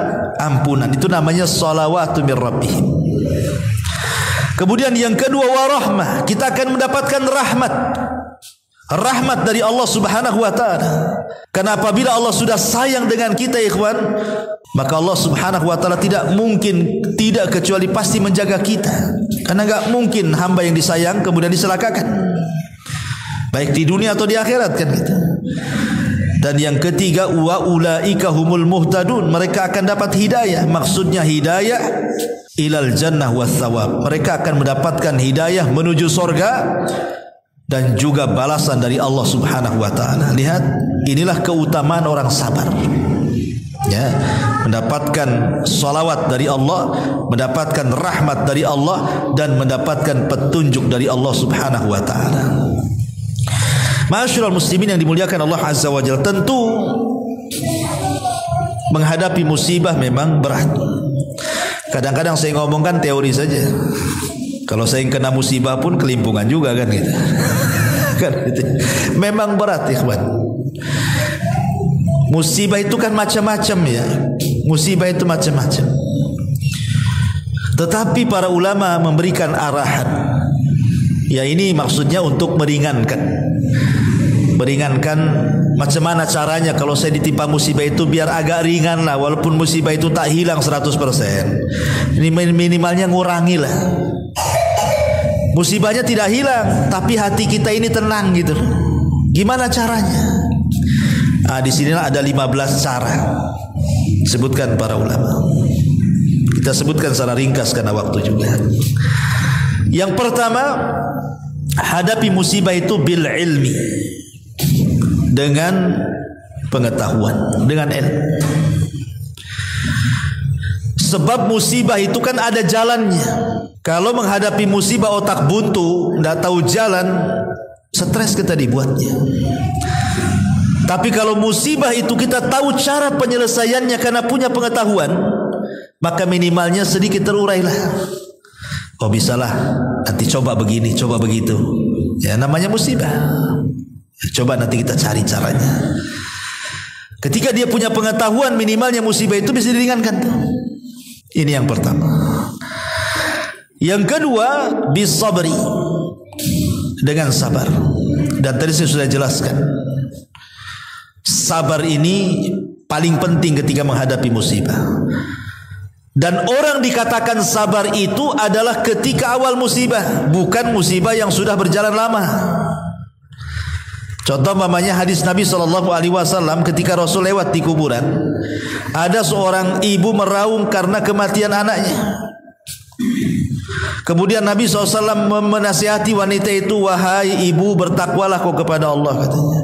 ampunan. Itu namanya salawatu min rabbihim. Kemudian yang kedua, warahmah. Kita akan mendapatkan rahmat. Rahmat dari Allah Subhanahu wa ta'ala. Karena apabila Allah sudah sayang dengan kita, ikhwan, maka Allah Subhanahu wa ta'ala tidak mungkin tidak, kecuali pasti menjaga kita. Karena enggak mungkin hamba yang disayang kemudian diselakakan, baik di dunia atau di akhirat, kan gitu. Dan yang ketiga, wa ulaika humul muhtadun. Mereka akan dapat hidayah. Maksudnya hidayah ilal jannah was thawab. Mereka akan mendapatkan hidayah menuju surga dan juga balasan dari Allah Subhanahu wa taala. Lihat, inilah keutamaan orang sabar. Ya, mendapatkan salawat dari Allah, mendapatkan rahmat dari Allah, dan mendapatkan petunjuk dari Allah Subhanahu wa taala. Ma'asyiral muslimin yang dimuliakan Allah Azza wa Jalla, tentu menghadapi musibah memang berat. Kadang-kadang saya ngomongkan teori saja. Kalau saya kena musibah pun kelimpungan juga, kan gitu. Kan gitu. Memang berat, ikhwan. Musibah itu kan macam-macam ya. Musibah itu macam-macam. Tetapi para ulama memberikan arahan. Ya, ini maksudnya untuk meringankan macam mana caranya kalau saya ditimpa musibah itu biar agak ringan lah, walaupun musibah itu tak hilang 100%. Ini minimalnya ngurangi lah. Musibahnya tidak hilang, tapi hati kita ini tenang gitu. Gimana caranya? Di sinilah ada 15 cara. Sebutkan para ulama. Kita sebutkan secara ringkas karena waktu juga. Yang pertama, hadapi musibah itu bil ilmi, dengan pengetahuan, dengan ilmu. Sebab musibah itu kan ada jalannya. Kalau menghadapi musibah otak buntu, tidak tahu jalan, stres kita dibuatnya. Tapi kalau musibah itu kita tahu cara penyelesaiannya karena punya pengetahuan, maka minimalnya sedikit terurailah. Oh bisalah, nanti coba begini, coba begitu. Ya namanya musibah. Coba nanti kita cari caranya. Ketika dia punya pengetahuan, minimalnya musibah itu bisa diringankan. Ini yang pertama. Yang kedua, bisabri, dengan sabar. Dan tadi saya sudah jelaskan, sabar ini paling penting ketika menghadapi musibah. Dan orang dikatakan sabar itu adalah ketika awal musibah, bukan musibah yang sudah berjalan lama. Contoh mamanya hadis Nabi SAW ketika Rasul lewat di kuburan, ada seorang ibu meraung karena kematian anaknya. Kemudian Nabi SAW menasihati wanita itu, wahai ibu, bertakwalah kau kepada Allah, katanya.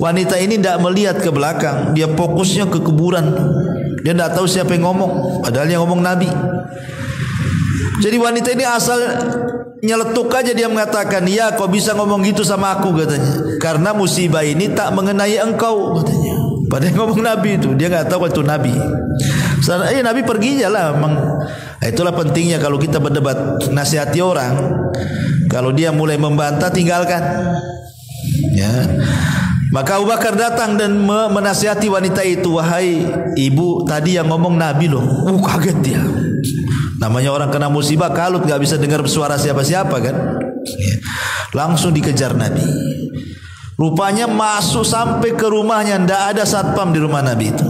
Wanita ini tidak melihat ke belakang, dia fokusnya ke kuburan. Dia tidak tahu siapa yang ngomong, padahal yang ngomong Nabi. Jadi wanita ini asal nyeletuk aja, dia mengatakan, ya kau bisa ngomong gitu sama aku, katanya, karena musibah ini tak mengenai engkau, katanya. Padahal ngomong Nabi itu, dia nggak tahu itu Nabi. Nabi pergi aja lah. Itulah pentingnya kalau kita berdebat, nasihati orang, kalau dia mulai membantah, tinggalkan. Ya. Maka Abu Bakar datang dan menasihati wanita itu, wahai ibu, tadi yang ngomong Nabi loh. Kaget dia. Namanya orang kena musibah kalut, gak bisa dengar suara siapa-siapa kan. Langsung dikejar Nabi. Rupanya masuk sampai ke rumahnya, tidak ada satpam di rumah Nabi itu.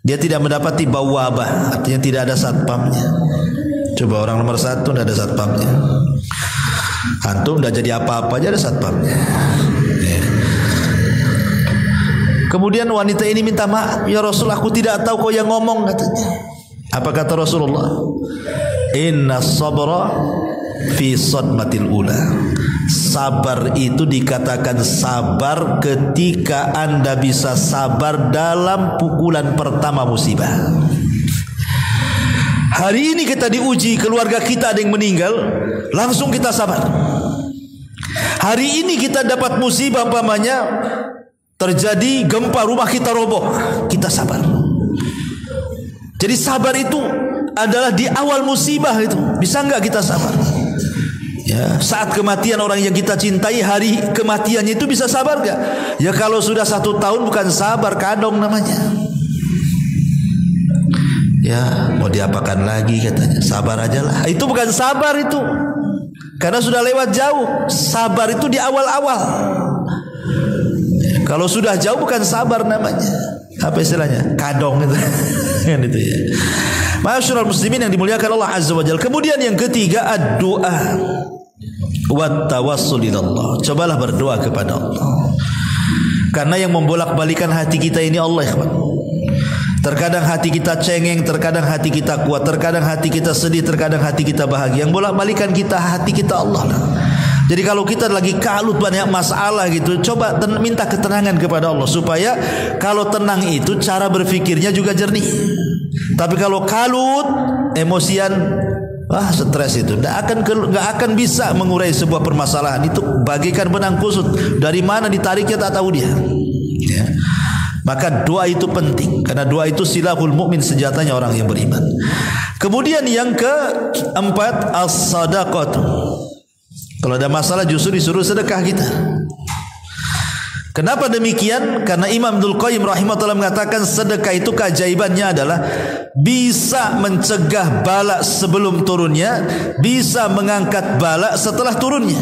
Dia tidak mendapati bau wabah, artinya tidak ada satpamnya. Coba orang nomor 1 tidak ada satpamnya. Antum tidak jadi apa-apa aja ada satpamnya. Kemudian wanita ini minta maaf, ya Rasul, aku tidak tahu kau yang ngomong, katanya. Apa kata Rasulullah? Inna sabra fi sadmatil ula. Sabar itu dikatakan sabar ketika anda bisa sabar dalam pukulan pertama musibah. Hari ini kita diuji, keluarga kita ada yang meninggal, langsung kita sabar. Hari ini kita dapat musibah, umpamanya terjadi gempa, rumah kita roboh, kita sabar. Jadi sabar itu adalah di awal musibah itu. Bisa enggak kita sabar? Ya, saat kematian orang yang kita cintai, hari kematiannya itu bisa sabar enggak? Ya kalau sudah 1 tahun bukan sabar, kadong namanya. Ya mau diapakan lagi, katanya, sabar aja lah. Itu bukan sabar itu, karena sudah lewat jauh. Sabar itu di awal-awal. Kalau sudah jauh bukan sabar namanya. Apa istilahnya? Kadong itu. Kan itu ya. Ma'asyiral muslimin yang dimuliakan Allah Azza wa Jalla. Kemudian yang ketiga, ad-du'a wa tawassul ilallah. Cobalah berdoa kepada Allah. Karena yang membolak-balikan hati kita ini Allah, ikhwan. Terkadang hati kita cengeng, terkadang hati kita kuat, terkadang hati kita sedih, terkadang hati kita bahagia. Yang bolak-balikan kita, hati kita Allah lah. Jadi kalau kita lagi kalut banyak masalah gitu, coba minta ketenangan kepada Allah, supaya kalau tenang itu cara berfikirnya juga jernih. Tapi kalau kalut, emosian, stres itu nggak akan bisa mengurai sebuah permasalahan. Itu bagaikan benang kusut, dari mana ditariknya tak tahu dia. Ya. Maka doa itu penting, karena doa itu silahul mukmin, senjatanya orang yang beriman. Kemudian yang keempat, as-sadaqatu. Kalau ada masalah justru disuruh sedekah kita. Kenapa demikian? Karena Imam Ibnul Qayyim rahimahullah mengatakan sedekah itu keajaibannya adalah bisa mencegah bala sebelum turunnya, bisa mengangkat bala setelah turunnya.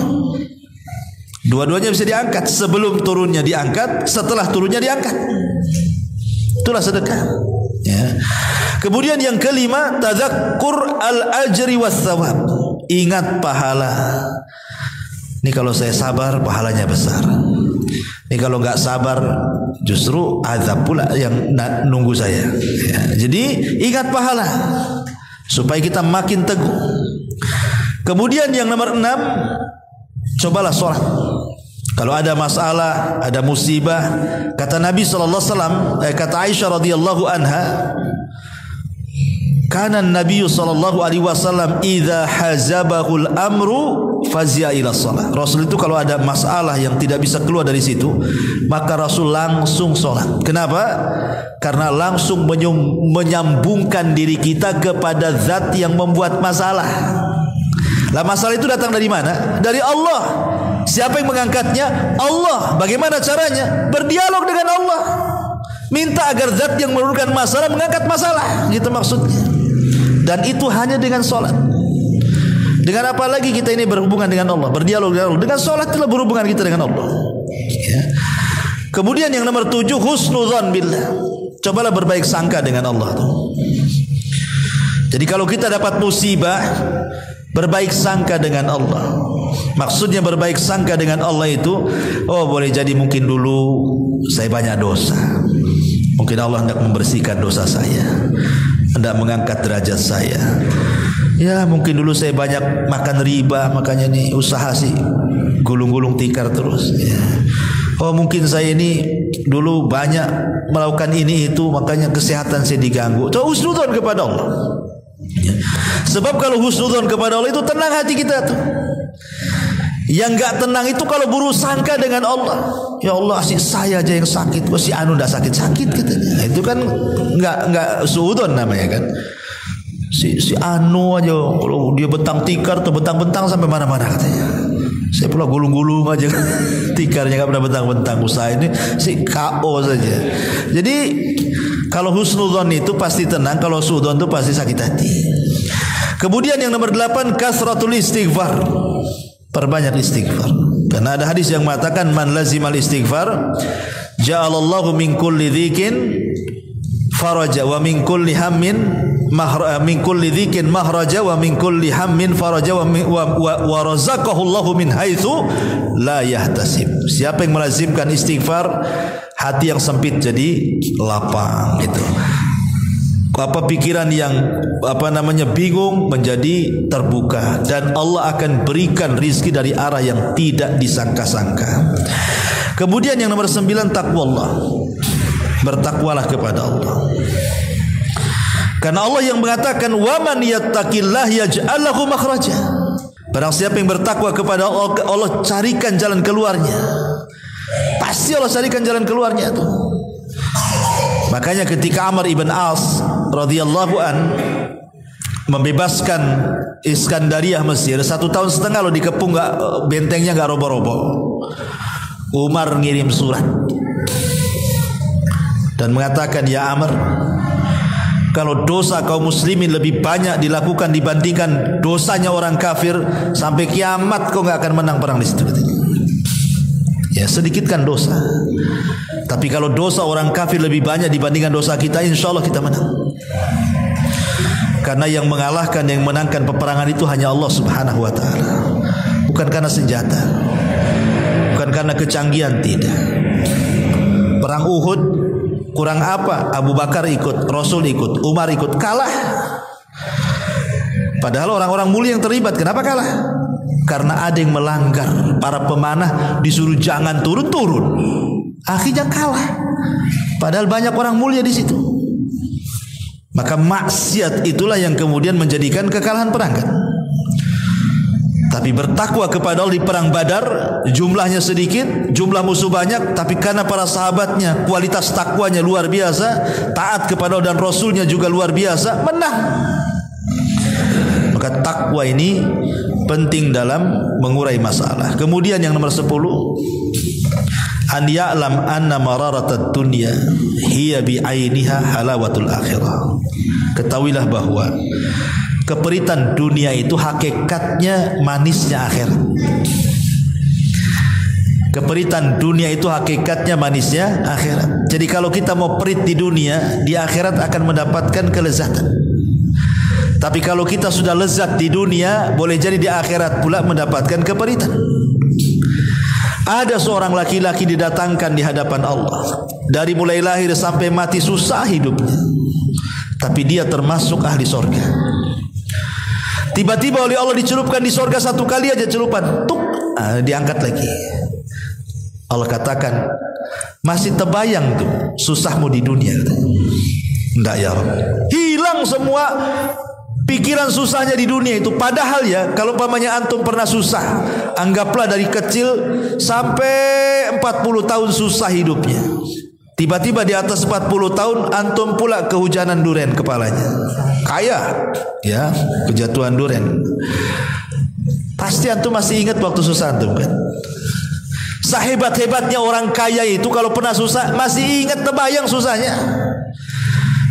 Dua-duanya bisa diangkat, sebelum turunnya diangkat, setelah turunnya diangkat. Itulah sedekah. Ya. Kemudian yang kelima, tadzakkur al-ajri was-thawab. Ingat pahala. Ini kalau saya sabar, pahalanya besar. Ini kalau nggak sabar, justru azab pula yang nunggu saya. Ya. Jadi ingat pahala supaya kita makin teguh. Kemudian yang nomor 6, cobalah sholat. Kalau ada masalah, ada musibah, kata Nabi SAW, kata Aisyah radhiyallahu anha, kana Nabi sallallahu alaihi wasallam idza hazabahul amru fazia ila shalah. Rasul itu kalau ada masalah yang tidak bisa keluar dari situ, maka Rasul langsung sholat. Kenapa? Karena langsung menyambungkan diri kita kepada zat yang membuat masalah. Lah masalah itu datang dari mana? Dari Allah. Siapa yang mengangkatnya? Allah. Bagaimana caranya? Berdialog dengan Allah. Minta agar zat yang menurunkan masalah mengangkat masalah. Gitu maksudnya. Dan itu hanya dengan sholat. Dengan apa lagi kita ini berhubungan dengan Allah? Berdialog dengan Allah. Dengan sholat itulah berhubungan kita dengan Allah. Ya. Kemudian yang nomor 7, husnudzan billah. Cobalah berbaik sangka dengan Allah. Jadi kalau kita dapat musibah, berbaik sangka dengan Allah. Maksudnya berbaik sangka dengan Allah itu, oh boleh jadi mungkin dulu saya banyak dosa. Mungkin Allah hendak membersihkan dosa saya, hendak mengangkat derajat saya. Ya mungkin dulu saya banyak makan riba, makanya nih usaha sih gulung-gulung tikar terus. Ya. Oh mungkin saya ini dulu banyak melakukan ini itu, makanya kesehatan saya diganggu. Coba husnudzon kepada Allah. Ya. Sebab kalau husnudzon kepada Allah itu tenang hati kita tuh. Yang enggak tenang itu kalau buruk sangka dengan Allah. Ya Allah, si saya aja yang sakit, kok si anu enggak sakit-sakit katanya. Itu kan enggak suudzon namanya kan. Si anu aja kalau dia bentang tikar atau bentang-bentang sampai mana-mana katanya. Saya pula gulung-gulung aja tikarnya, enggak pernah bentang-bentang. Usaha ini si KO saja. Jadi kalau husnudzon itu pasti tenang, kalau suudzon itu pasti sakit hati. Kemudian yang nomor 8, kasratul istighfar. Perbanyak istighfar. Karena ada hadis yang mengatakan man lazimal istighfar ja'alallahu min kulli dzikin faraja wa min kulli hammin min kulli dzikin mahraja wa min kulli hammin faraja wa razaqahu Allahu min haitsu la yahtasib. Siapa yang melazimkan istighfar, hati yang sempit jadi lapang gitu. Apa pikiran yang bingung menjadi terbuka, dan Allah akan berikan rizki dari arah yang tidak disangka-sangka. Kemudian yang nomor 9, taqwallah. Bertakwalah kepada Allah. Karena Allah yang mengatakan wa man yattaqillah yaj'al lahu makhraja. Barang siapa yang bertakwa kepada Allah, Allah carikan jalan keluarnya. Pasti Allah carikan jalan keluarnya tuh. Makanya ketika Amr ibn As radhiyallahu an membebaskan Iskandariah Mesir 1,5 tahun loh dikepung, bentengnya nggak roboh-roboh. Umar ngirim surat dan mengatakan, ya Amr, kalau dosa kaum muslimin lebih banyak dilakukan dibandingkan dosanya orang kafir, sampai kiamat kau nggak akan menang perang di situ. Ya sedikitkan dosa. Tapi kalau dosa orang kafir lebih banyak dibandingkan dosa kita, insya Allah kita menang. Karena yang mengalahkan, yang menangkan peperangan itu hanya Allah subhanahu wa ta'ala. Bukan karena senjata, bukan karena kecanggihan, tidak. Perang Uhud kurang apa? Abu Bakar ikut, Rasul ikut, Umar ikut, kalah. Padahal orang-orang mulia yang terlibat, kenapa kalah? Karena ada yang melanggar. Para pemanah disuruh jangan turun-turun, akhirnya kalah. Padahal banyak orang mulia di situ. Maka maksiat itulah yang kemudian menjadikan kekalahan perang kan. Tapi bertakwa kepada Allah di perang Badar, jumlahnya sedikit, jumlah musuh banyak, tapi karena para sahabatnya kualitas takwanya luar biasa, taat kepada Allah dan Rasulnya juga luar biasa, menang. Maka takwa ini penting dalam mengurai masalah. Kemudian yang nomor 10, an ya'lam anna mararatad dunya hiya bi'ainiha halawatul akhirah. Ketahuilah bahwa keperitan dunia itu hakikatnya manisnya akhirat. Keperitan dunia itu hakikatnya manisnya akhirat. Jadi kalau kita mau perit di dunia, di akhirat akan mendapatkan kelezatan. Tapi kalau kita sudah lezat di dunia, boleh jadi di akhirat pula mendapatkan keperitan. Ada seorang laki-laki didatangkan di hadapan Allah, dari mulai lahir sampai mati susah hidupnya, tapi dia termasuk ahli sorga. Tiba-tiba oleh Allah dicelupkan di sorga satu kali aja celupan, tuk, diangkat lagi. Allah katakan, masih terbayang tuh susahmu di dunia? Enggak ya Rabb. Hilang semua pikiran susahnya di dunia itu. Padahal ya, kalau pamannya antum pernah susah, anggaplah dari kecil sampai 40 tahun susah hidupnya. Tiba-tiba di atas 40 tahun antum pula kehujanan duren kepalanya. Kaya, ya, kejatuhan duren. Pasti antum masih ingat waktu susah antum kan? Sehebat-hebatnya orang kaya itu kalau pernah susah masih ingat, terbayang susahnya.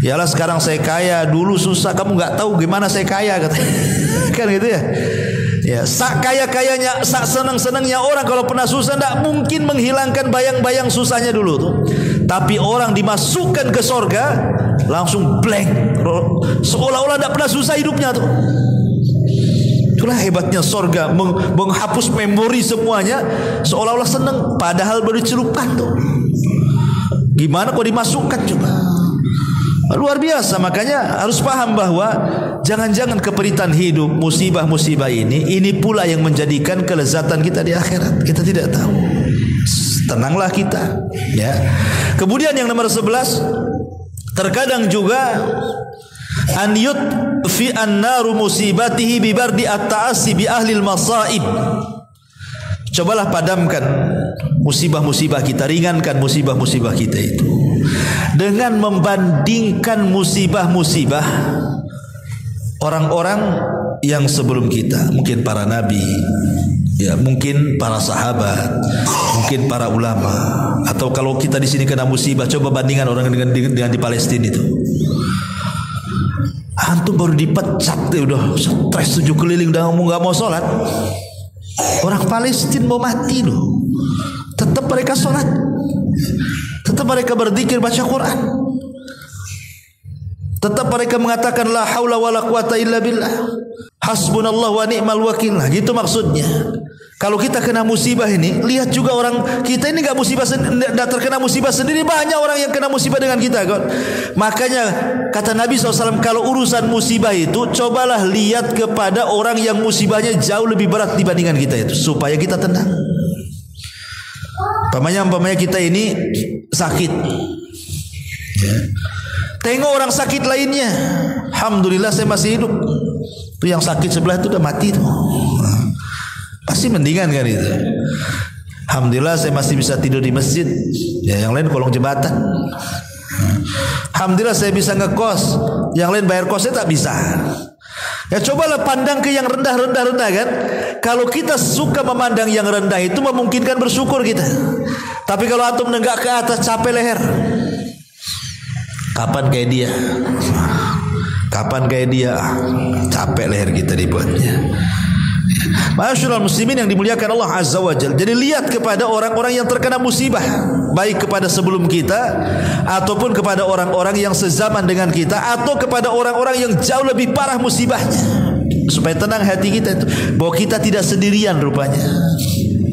Yalah sekarang saya kaya, dulu susah, kamu nggak tahu gimana saya kaya kata. Kan gitu ya. Ya, sak kaya-kayanya, sak senang-senangnya orang kalau pernah susah tidak mungkin menghilangkan bayang-bayang susahnya dulu tuh. Tapi orang dimasukkan ke sorga langsung blank, seolah-olah tidak pernah susah hidupnya tuh. Itulah hebatnya sorga, menghapus memori semuanya, seolah-olah senang, padahal baru dicelupkan tuh. Gimana kok dimasukkan coba? Luar biasa. Makanya harus paham bahwa jangan-jangan keperitan hidup, musibah-musibah ini pula yang menjadikan kelezatan kita di akhirat. Kita tidak tahu. Tenanglah kita, ya. Kemudian yang nomor 11, terkadang juga an yutfi an-naru musibatihi bi bardi at-ta'assi bi ahli al-masaib. Cobalah padamkan musibah-musibah kita, ringankan musibah-musibah kita itu dengan membandingkan musibah-musibah orang-orang yang sebelum kita, mungkin para nabi, ya, mungkin para sahabat, mungkin para ulama, atau kalau kita di sini kena musibah, coba bandingkan orang dengan di Palestina itu. Antum baru dipecat deh, udah stres 7 keliling, udah ngomong nggak mau sholat. Orang Palestina mau mati loh, tetap mereka sholat, tetap mereka berzikir, baca Quran, tetap mereka mengatakan la haula wala quwata illa billah, hasbunallah wa ni'mal wakil. Nah, gitu maksudnya. Kalau kita kena musibah ini, lihat juga orang kita ini enggak terkena musibah sendiri, banyak orang yang kena musibah dengan kita kan. Makanya kata Nabi SAW, kalau urusan musibah itu cobalah lihat kepada orang yang musibahnya jauh lebih berat dibandingkan kita itu, supaya kita tenang. Pamannya kita ini sakit, ya. Tengok orang sakit lainnya, alhamdulillah saya masih hidup. Itu yang sakit sebelah itu udah mati tuh. Pasti mendingan kan itu. Alhamdulillah saya masih bisa tidur di masjid, ya, yang lain kolong jembatan. Alhamdulillah saya bisa ngekos, yang lain bayar kosnya tak bisa. Ya, cobalah pandang ke yang rendah kan. Kalau kita suka memandang yang rendah itu memungkinkan bersyukur kita. Tapi kalau antum nenggak ke atas, capek leher. Kapan kayak dia? Kapan kayak dia? Capek leher kita dibuatnya. Masyaallah muslimin yang dimuliakan Allah Azza wa Jalla. Jadi lihat kepada orang-orang yang terkena musibah, baik kepada sebelum kita ataupun kepada orang-orang yang sezaman dengan kita, atau kepada orang-orang yang jauh lebih parah musibahnya, supaya tenang hati kita itu bahwa kita tidak sendirian rupanya,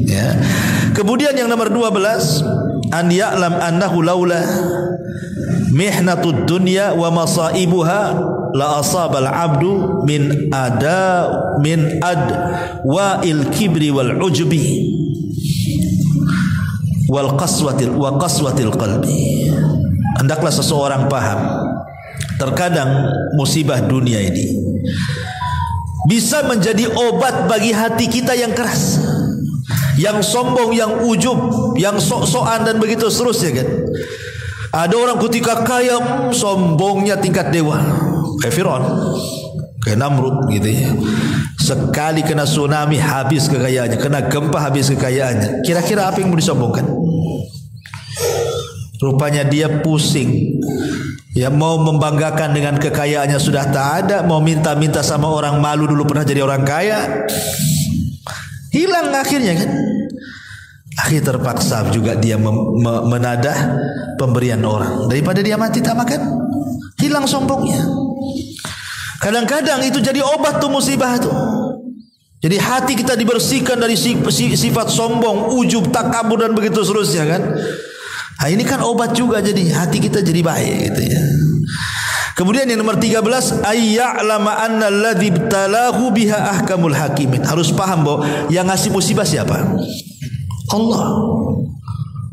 ya. Kemudian yang nomor 12, an ya'lam annahu laula mihnatud dunya wa masaibuha la asabal abdu min wa'il kibri wal ujbi wal qaswatil qalbi. Hendaklah seseorang paham, terkadang musibah dunia ini bisa menjadi obat bagi hati kita yang keras, yang sombong, yang ujub, yang sok-sokan dan begitu seterusnya kan. Ada orang ketika kaya sombongnya tingkat dewa, kayak Firaun, kayak Namrud gitu ya. Sekali kena tsunami habis kekayaannya, kena gempa habis kekayaannya. Kira-kira apa yang mau disombongkan? Rupanya dia pusing, ya, mau membanggakan dengan kekayaannya sudah tak ada, mau minta-minta sama orang malu dulu pernah jadi orang kaya, hilang akhirnya kan. Akhir terpaksa juga dia menadah pemberian orang, daripada dia mati tak makan, hilang sombongnya. Kadang-kadang itu jadi obat tuh musibah tuh. Jadi hati kita dibersihkan dari sifat sombong, ujub, takabur dan begitu seterusnya kan. Nah, ini kan obat juga, jadi hati kita jadi baik gitu ya. Kemudian yang nomor 13, ayya'lama anna alladhi ibtalahu biha ahkamul hakimin. Harus paham bahwa yang ngasih musibah siapa? Allah,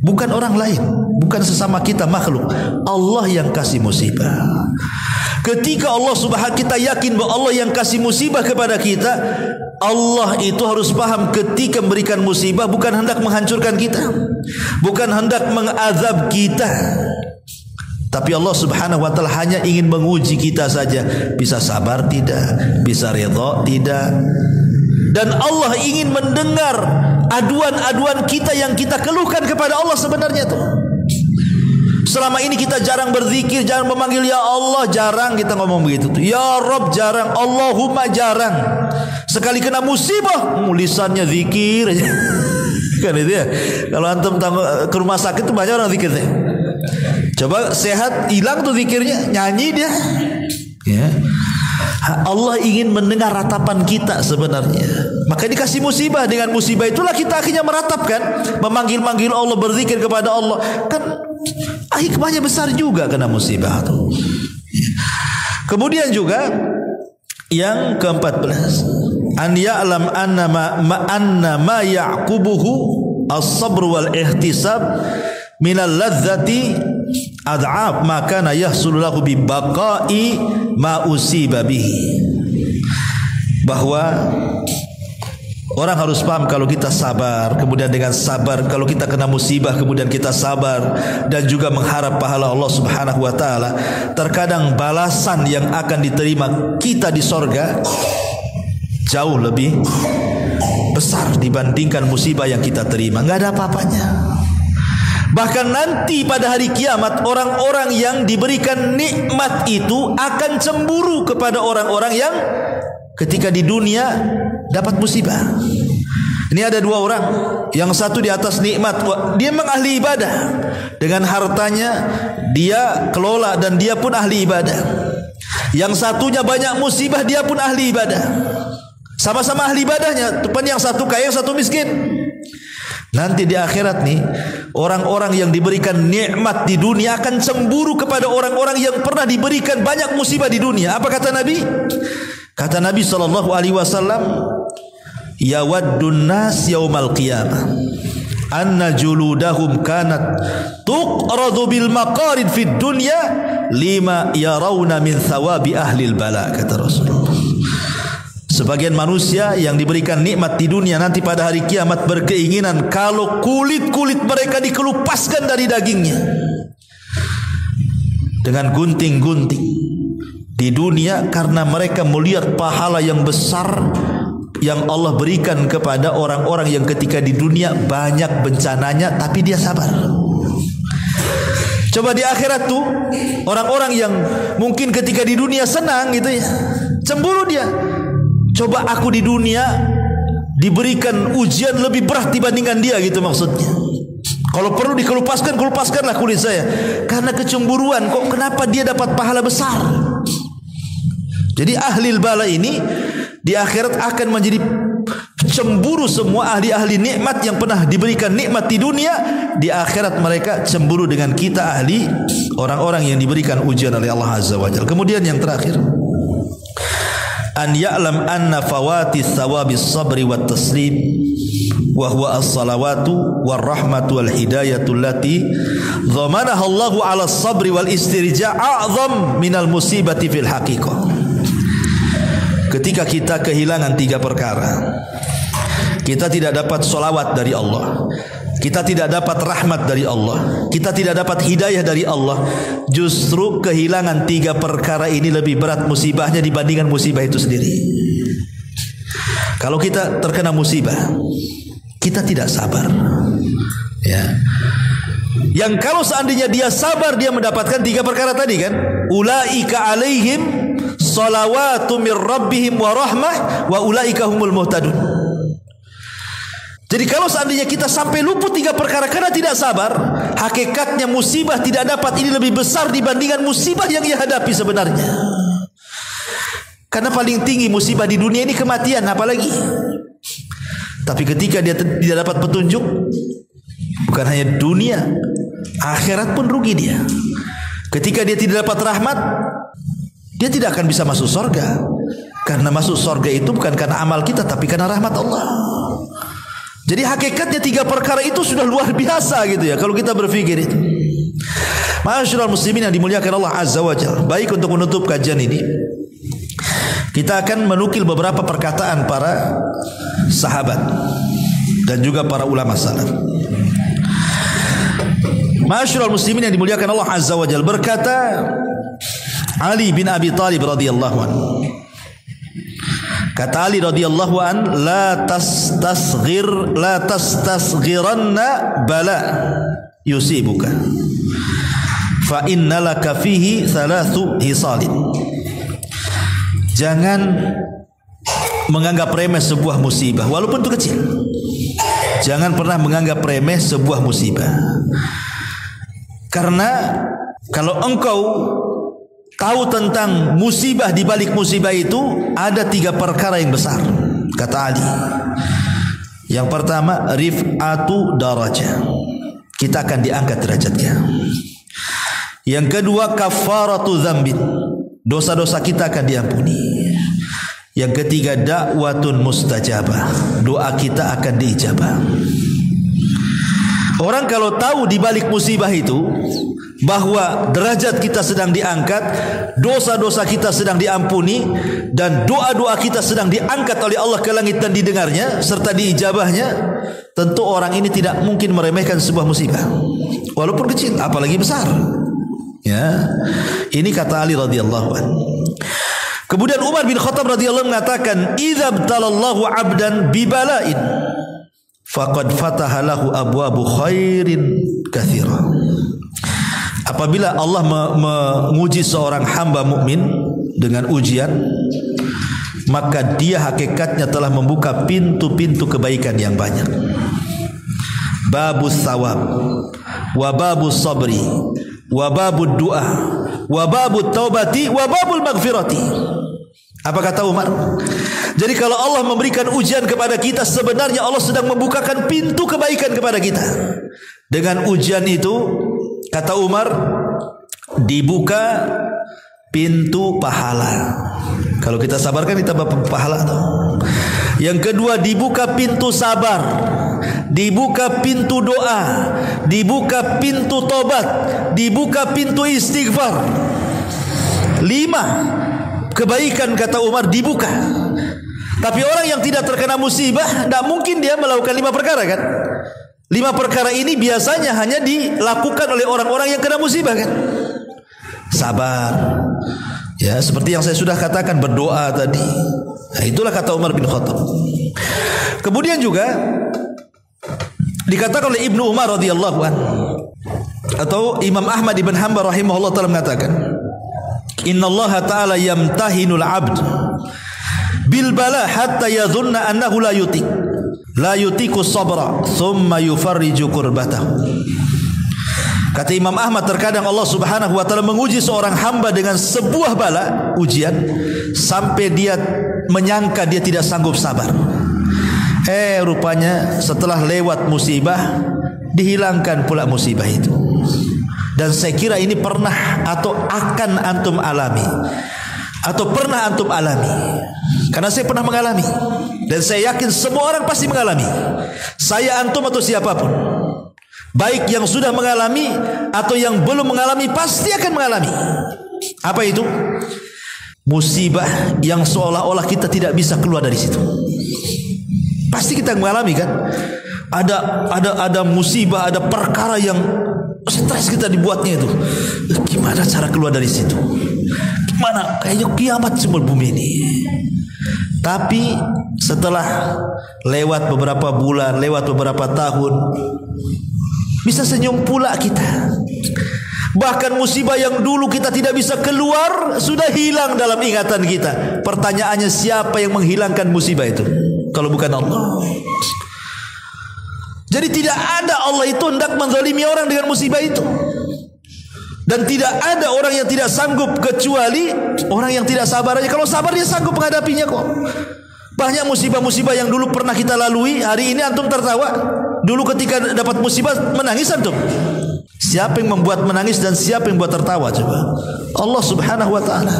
bukan orang lain, bukan sesama kita makhluk. Allah yang kasih musibah. Ketika Allah subhanahu, kita yakin bahwa Allah yang kasih musibah kepada kita, Allah itu harus paham ketika memberikan musibah bukan hendak menghancurkan kita, bukan hendak mengazab kita, tapi Allah subhanahu wa ta'ala hanya ingin menguji kita saja. Bisa sabar tidak, bisa redha tidak. Dan Allah ingin mendengar aduan-aduan kita yang kita keluhkan kepada Allah sebenarnya tuh. Selama ini kita jarang berzikir, jarang memanggil ya Allah, jarang kita ngomong begitu tuh. Ya Rabb jarang, Allahumma jarang. Sekali kena musibah, lisannya zikir aja. Kan itu ya. Kalau antum ke rumah sakit tuh banyak orang zikir deh. Coba sehat, hilang tuh zikirnya, nyanyi dia. Ya. Allah ingin mendengar ratapan kita sebenarnya. Maka dikasih musibah, dengan musibah itulah kita akhirnya meratapkan, memanggil-manggil Allah, berzikir kepada Allah. Kan hikmahnya besar juga kena musibah itu. Kemudian juga yang ke-14, an ya'lam anna ma ya'qubuhu as-sabr wal ihtisab minal ladzati ad'af ma kana yahsul lahu bi baqa'i ma usiba bihi. Bahwa orang harus paham kalau kita sabar, kemudian dengan sabar kalau kita kena musibah kemudian kita sabar dan juga mengharap pahala Allah Subhanahu wa taala, terkadang balasan yang akan diterima kita di sorga jauh lebih besar dibandingkan musibah yang kita terima. Enggak ada apa-apanya. Bahkan nanti pada hari kiamat orang-orang yang diberikan nikmat itu akan cemburu kepada orang-orang yang ketika di dunia dapat musibah. Ini ada dua orang, yang satu di atas nikmat, dia memang ahli ibadah, dengan hartanya dia kelola dan dia pun ahli ibadah. Yang satunya banyak musibah, dia pun ahli ibadah. Sama-sama ahli ibadahnya, tupan yang satu kaya, yang satu miskin. Nanti di akhirat nih, orang-orang yang diberikan nikmat di dunia akan cemburu kepada orang-orang yang pernah diberikan banyak musibah di dunia. Apa kata Nabi? Kata Nabi SAW, yawaddun nas yaumal qiyamah anna juludahum kanat tuqradu bil maqarid fid dunya lima yarawna min thawabi ahlil bala, kata Rasulullah. Sebagian manusia yang diberikan nikmat di dunia nanti pada hari kiamat berkeinginan kalau kulit-kulit mereka dikelupaskan dari dagingnya dengan gunting-gunting di dunia, karena mereka melihat pahala yang besar yang Allah berikan kepada orang-orang yang ketika di dunia banyak bencananya tapi dia sabar. Coba di akhirat tuh orang-orang yang mungkin ketika di dunia senang gitu ya, cemburu dia. Coba aku di dunia diberikan ujian lebih berat dibandingkan dia, gitu maksudnya. Kalau perlu dikelupaskan, kelupaskanlah kulit saya. Karena kecemburuan, kok kenapa dia dapat pahala besar? Jadi ahlil bala ini di akhirat akan menjadi cemburu semua ahli-ahli nikmat yang pernah diberikan nikmat di dunia. Di akhirat mereka cemburu dengan kita ahli, orang-orang yang diberikan ujian oleh Allah Azza wa Jalla. Kemudian yang terakhir, an ya'lam anna fawati thawabis sabri wat taslim wa huwa as-salawatu war rahmatu wal hidayatu allati dhamanaha Allahu 'ala as-sabri wal istirja' a'zam minal musibati fil haqiqah. Ketika kita kehilangan tiga perkara, kita tidak dapat solawat dari Allah, kita tidak dapat rahmat dari Allah, kita tidak dapat hidayah dari Allah. Justru kehilangan tiga perkara ini lebih berat musibahnya dibandingkan musibah itu sendiri. Kalau kita terkena musibah, kita tidak sabar, ya. Yang kalau seandainya dia sabar, dia mendapatkan tiga perkara tadi kan. Ulaika alaihim salawatu mir rabbihim wa rahmah wa ulaika humul muhtadun. Jadi kalau seandainya kita sampai luput tiga perkara karena tidak sabar, hakikatnya musibah tidak dapat ini lebih besar dibandingkan musibah yang ia hadapi sebenarnya. Karena paling tinggi musibah di dunia ini kematian, apalagi. Tapi ketika dia tidak dapat petunjuk, bukan hanya dunia, akhirat pun rugi dia. Ketika dia tidak dapat rahmat, dia tidak akan bisa masuk surga. Karena masuk surga itu bukan karena amal kita, tapi karena rahmat Allah. Jadi hakikatnya tiga perkara itu sudah luar biasa gitu ya, kalau kita berpikir itu. Ma'asyiral muslimin yang dimuliakan Allah Azza wa Jalla. Baik, untuk menutup kajian ini, kita akan menukil beberapa perkataan para sahabat dan juga para ulama salaf. Ma'asyiral muslimin yang dimuliakan Allah Azza wa Jalla, berkata Ali bin Abi Thalib radhiyallahu anhu, Kata Ali radhiyallahu an, la tastasghiranna bala yusibuka fa innalaka fihi thalathu hisalin. Jangan menganggap remeh sebuah musibah walaupun itu kecil. Jangan pernah menganggap remeh sebuah musibah. Karena kalau engkau tahu tentang musibah di balik musibah itu, ada 3 perkara yang besar. Kata Ali. Yang pertama, rif'atu darajah. Kita akan diangkat derajatnya. Yang kedua, kafaratu dzambin. Dosa-dosa kita akan diampuni. Yang ketiga, da'watun mustajabah. Doa kita akan diijabah. Orang kalau tahu di balik musibah itu bahwa derajat kita sedang diangkat, dosa-dosa kita sedang diampuni, dan doa-doa kita sedang diangkat oleh Allah ke langit dan didengarnya serta diijabahnya, tentu orang ini tidak mungkin meremehkan sebuah musibah walaupun kecil, apalagi besar. Ya, ini kata Ali radhiyallahu anhu. Kemudian Umar bin Khattab radhiyallahu anhu mengatakan, "Idza btalallahu 'abdan bi bala'in faqad fataha lahu abwabu khairin katsira." Apabila Allah menguji seorang hamba mukmin dengan ujian, maka dia hakikatnya telah membuka pintu-pintu kebaikan yang banyak. Babus sawab, wa babus sabri, wa babud du'a, wa babut taubati, wa babul maghfirati. Apa kata Umar? Jadi kalau Allah memberikan ujian kepada kita, sebenarnya Allah sedang membukakan pintu kebaikan kepada kita. Dengan ujian itu, kata Umar, dibuka pintu pahala. Kalau kita sabarkan, kita dapat pahala. Yang kedua, dibuka pintu sabar, dibuka pintu doa, dibuka pintu tobat, dibuka pintu istighfar. 5 kebaikan, kata Umar, dibuka. Tapi orang yang tidak terkena musibah, tidak mungkin dia melakukan 5 perkara kan. 5 perkara ini biasanya hanya dilakukan oleh orang-orang yang kena musibah kan. Sabar, ya, seperti yang saya sudah katakan, berdoa tadi. Nah, itulah kata Umar bin Khattab. Kemudian juga dikatakan oleh Ibnu Umar radhiyallahu anhu, atau Imam Ahmad ibn Hanbal rahimahullah taala mengatakan, innallaha ta'ala yamtahinul 'abd bil bala hatta yadhunna annahu la yutiku sabra thumma yufarriju kurbatahu. Kata Imam Ahmad, terkadang Allah Subhanahu wa taala menguji seorang hamba dengan sebuah bala, ujian, sampai dia menyangka dia tidak sanggup sabar. Rupanya setelah lewat musibah, dihilangkan pula musibah itu. Dan saya kira ini pernah atau akan antum alami, atau pernah antum alami, karena saya pernah mengalami, dan saya yakin semua orang pasti mengalami. Saya, antum, atau siapapun, baik yang sudah mengalami atau yang belum mengalami, pasti akan mengalami. Apa itu? Musibah yang seolah-olah kita tidak bisa keluar dari situ. Pasti kita mengalami kan? Ada musibah, ada perkara yang stres kita dibuatnya itu. Gimana cara keluar dari situ? Gimana? Kayaknya kiamat sebelum bumi ini. Tapi setelah lewat beberapa bulan, lewat beberapa tahun, bisa senyum pula kita. Bahkan musibah yang dulu kita tidak bisa keluar sudah hilang dalam ingatan kita. Pertanyaannya, siapa yang menghilangkan musibah itu kalau bukan Allah? Jadi tidak ada, Allah itu hendak menzalimi orang dengan musibah itu. Dan tidak ada orang yang tidak sanggup kecuali orang yang tidak sabar aja. Kalau sabar dia sanggup menghadapinya kok. Banyak musibah-musibah yang dulu pernah kita lalui, hari ini antum tertawa. Dulu ketika dapat musibah menangis antum. Siapa yang membuat menangis dan siapa yang membuat tertawa coba? Allah Subhanahu wa taala.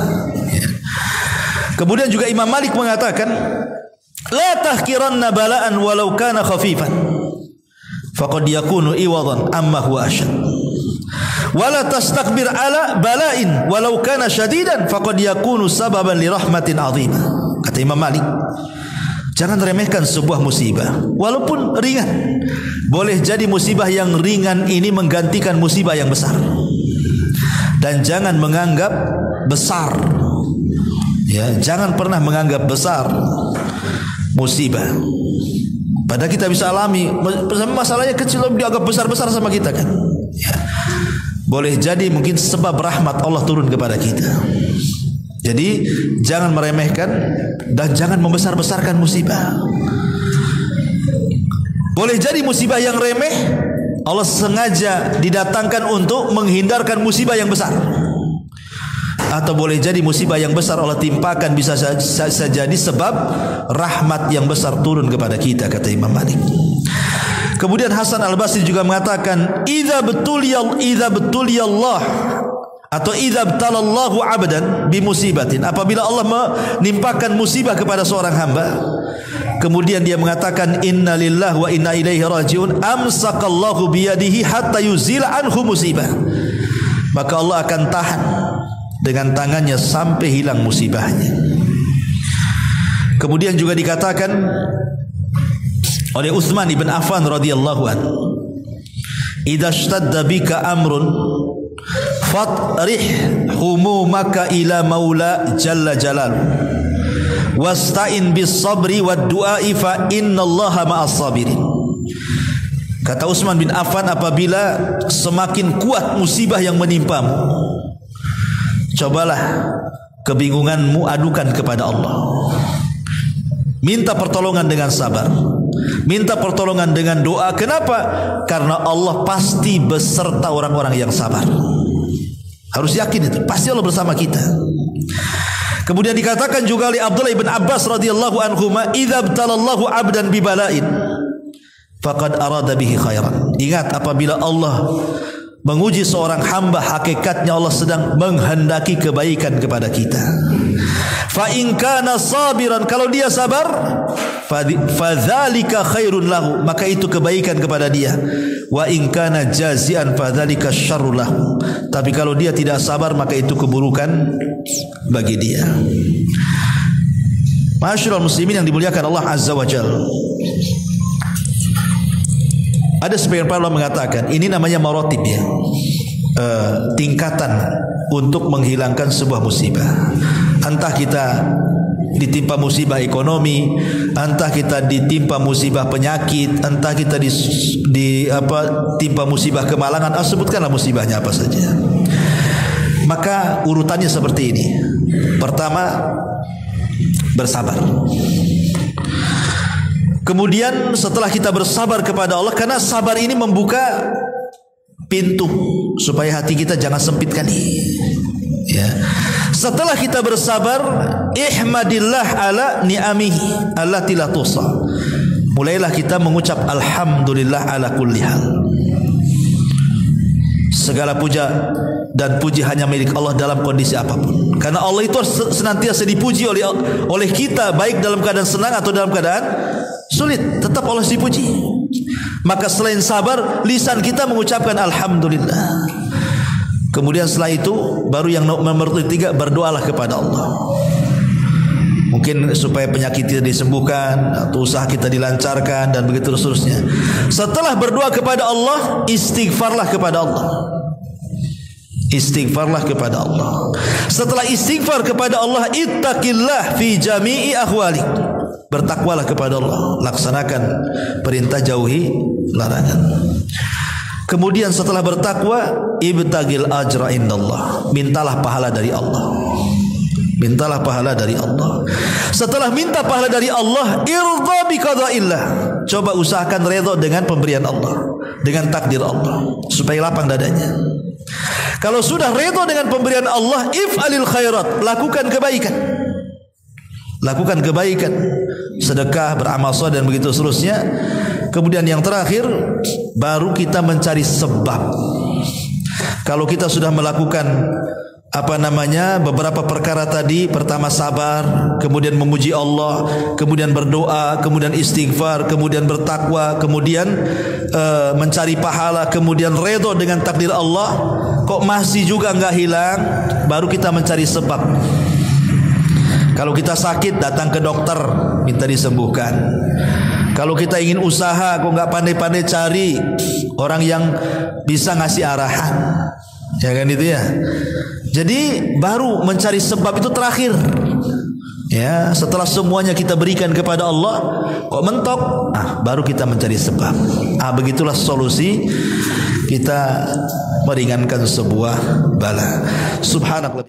Kemudian juga Imam Malik mengatakan, la tahkiranna bala'an walau kana khafifan faqad yakunu iwadan amma huwa ashad. Wala tastakbir ala bala'in walau kana syadidan faqad yakunu sababan li rahmatin 'azimah. Kata Imam Malik, jangan remehkan sebuah musibah walaupun ringan. Boleh jadi musibah yang ringan ini menggantikan musibah yang besar. Dan jangan menganggap besar, ya, jangan pernah menganggap besar musibah. Padahal kita bisa alami masalahnya kecil dianggap besar-besar sama kita kan. Ya. Boleh jadi mungkin sebab rahmat Allah turun kepada kita. Jadi jangan meremehkan dan jangan membesar-besarkan musibah. Boleh jadi musibah yang remeh Allah sengaja didatangkan untuk menghindarkan musibah yang besar. Atau boleh jadi musibah yang besar Allah timpakan bisa jadi sebab rahmat yang besar turun kepada kita, kata Imam Malik. Kemudian Hasan Al-Basri juga mengatakan, idza betuliyallah atau idza btalallahu 'abdan bi musibatin, apabila Allah menimpakan musibah kepada seorang hamba, kemudian dia mengatakan inna lillahi wa inna ilaihi rajiun, amsakallahu biyadihi hatta yuzila anhu musibah, maka Allah akan tahan dengan tangannya sampai hilang musibahnya. Kemudian juga dikatakan oleh Utsman ibn Affan radhiyallahu anhu, idza ishtadda bika amrun fatrih humumaka ila maula jalla jalal wasta'in bis sabri wad du'ai fa innallaha ma'as sabirin. Kata Utsman bin Affan, apabila semakin kuat musibah yang menimpamu, cobalah kebingunganmu adukan kepada Allah. Minta pertolongan dengan sabar, minta pertolongan dengan doa. Kenapa? Karena Allah pasti beserta orang-orang yang sabar. Harus yakin itu, pasti Allah bersama kita. Kemudian dikatakan juga oleh Abdullah ibn Abbas radhiyallahu anhuma, idza btalallahu 'abdan bi bala'in faqad arada bihi khairan. Ingat, apabila Allah menguji seorang hamba, hakikatnya Allah sedang menghendaki kebaikan kepada kita. Fa in kana sabiran, kalau dia sabar, fadzalika khairun lahu, maka itu kebaikan kepada dia. Wa in kana jazian fadzalika syarrul lahu, tapi kalau dia tidak sabar maka itu keburukan bagi dia. Ma'asyiral muslimin yang dimuliakan Allah Azza wa Jalla, ada sebagian para ulama mengatakan ini namanya maratib ya, tingkatan untuk menghilangkan sebuah musibah. Entah kita ditimpa musibah ekonomi, entah kita ditimpa musibah penyakit, entah kita ditimpa musibah kemalangan, sebutkanlah musibahnya apa saja. Maka urutannya seperti ini. Pertama, bersabar. Kemudian setelah kita bersabar kepada Allah, karena sabar ini membuka pintu supaya hati kita jangan sempit kali. Ya. Setelah kita bersabar, ihmadillah ala ni'amihi allati la tuhsa. Mulailah kita mengucap alhamdulillah ala kulli hal. Segala puja dan puji hanya milik Allah dalam kondisi apapun. Karena Allah itu senantiasa dipuji oleh kita, baik dalam keadaan senang atau dalam keadaan sulit, tetap Allah dipuji. Maka selain sabar, lisan kita mengucapkan alhamdulillah. Kemudian setelah itu baru yang nomor 3, berdoalah kepada Allah. Mungkin supaya penyakit kita disembuhkan atau usaha kita dilancarkan dan begitu seterusnya. Setelah berdoa kepada Allah, istighfarlah kepada Allah. Istighfarlah kepada Allah. Setelah istighfar kepada Allah, ittaqillah fi jami'i ahwalik. Bertakwalah kepada Allah, laksanakan perintah, jauhi larangan. Kemudian setelah bertakwa, ibtagil ajra indallah, mintalah pahala dari Allah. Mintalah pahala dari Allah. Setelah minta pahala dari Allah, irda bi qada'illah, coba usahakan redha dengan pemberian Allah, dengan takdir Allah, supaya lapang dadanya. Kalau sudah redha dengan pemberian Allah, if'alil khairat, lakukan kebaikan. Lakukan kebaikan, sedekah, beramal saleh dan begitu seterusnya. Kemudian yang terakhir, baru kita mencari sebab. Kalau kita sudah melakukan beberapa perkara tadi, pertama sabar, kemudian memuji Allah, kemudian berdoa, kemudian istighfar, kemudian bertakwa, kemudian mencari pahala, kemudian redha dengan takdir Allah, kok masih juga enggak hilang, baru kita mencari sebab. Kalau kita sakit, datang ke dokter, minta disembuhkan. Kalau kita ingin usaha, kok nggak pandai-pandai cari orang yang bisa ngasih arahan, ya kan itu ya. Jadi baru mencari sebab itu terakhir. Ya, setelah semuanya kita berikan kepada Allah, kok mentok? Baru kita mencari sebab. Begitulah solusi kita meringankan sebuah bala. Subhanallah.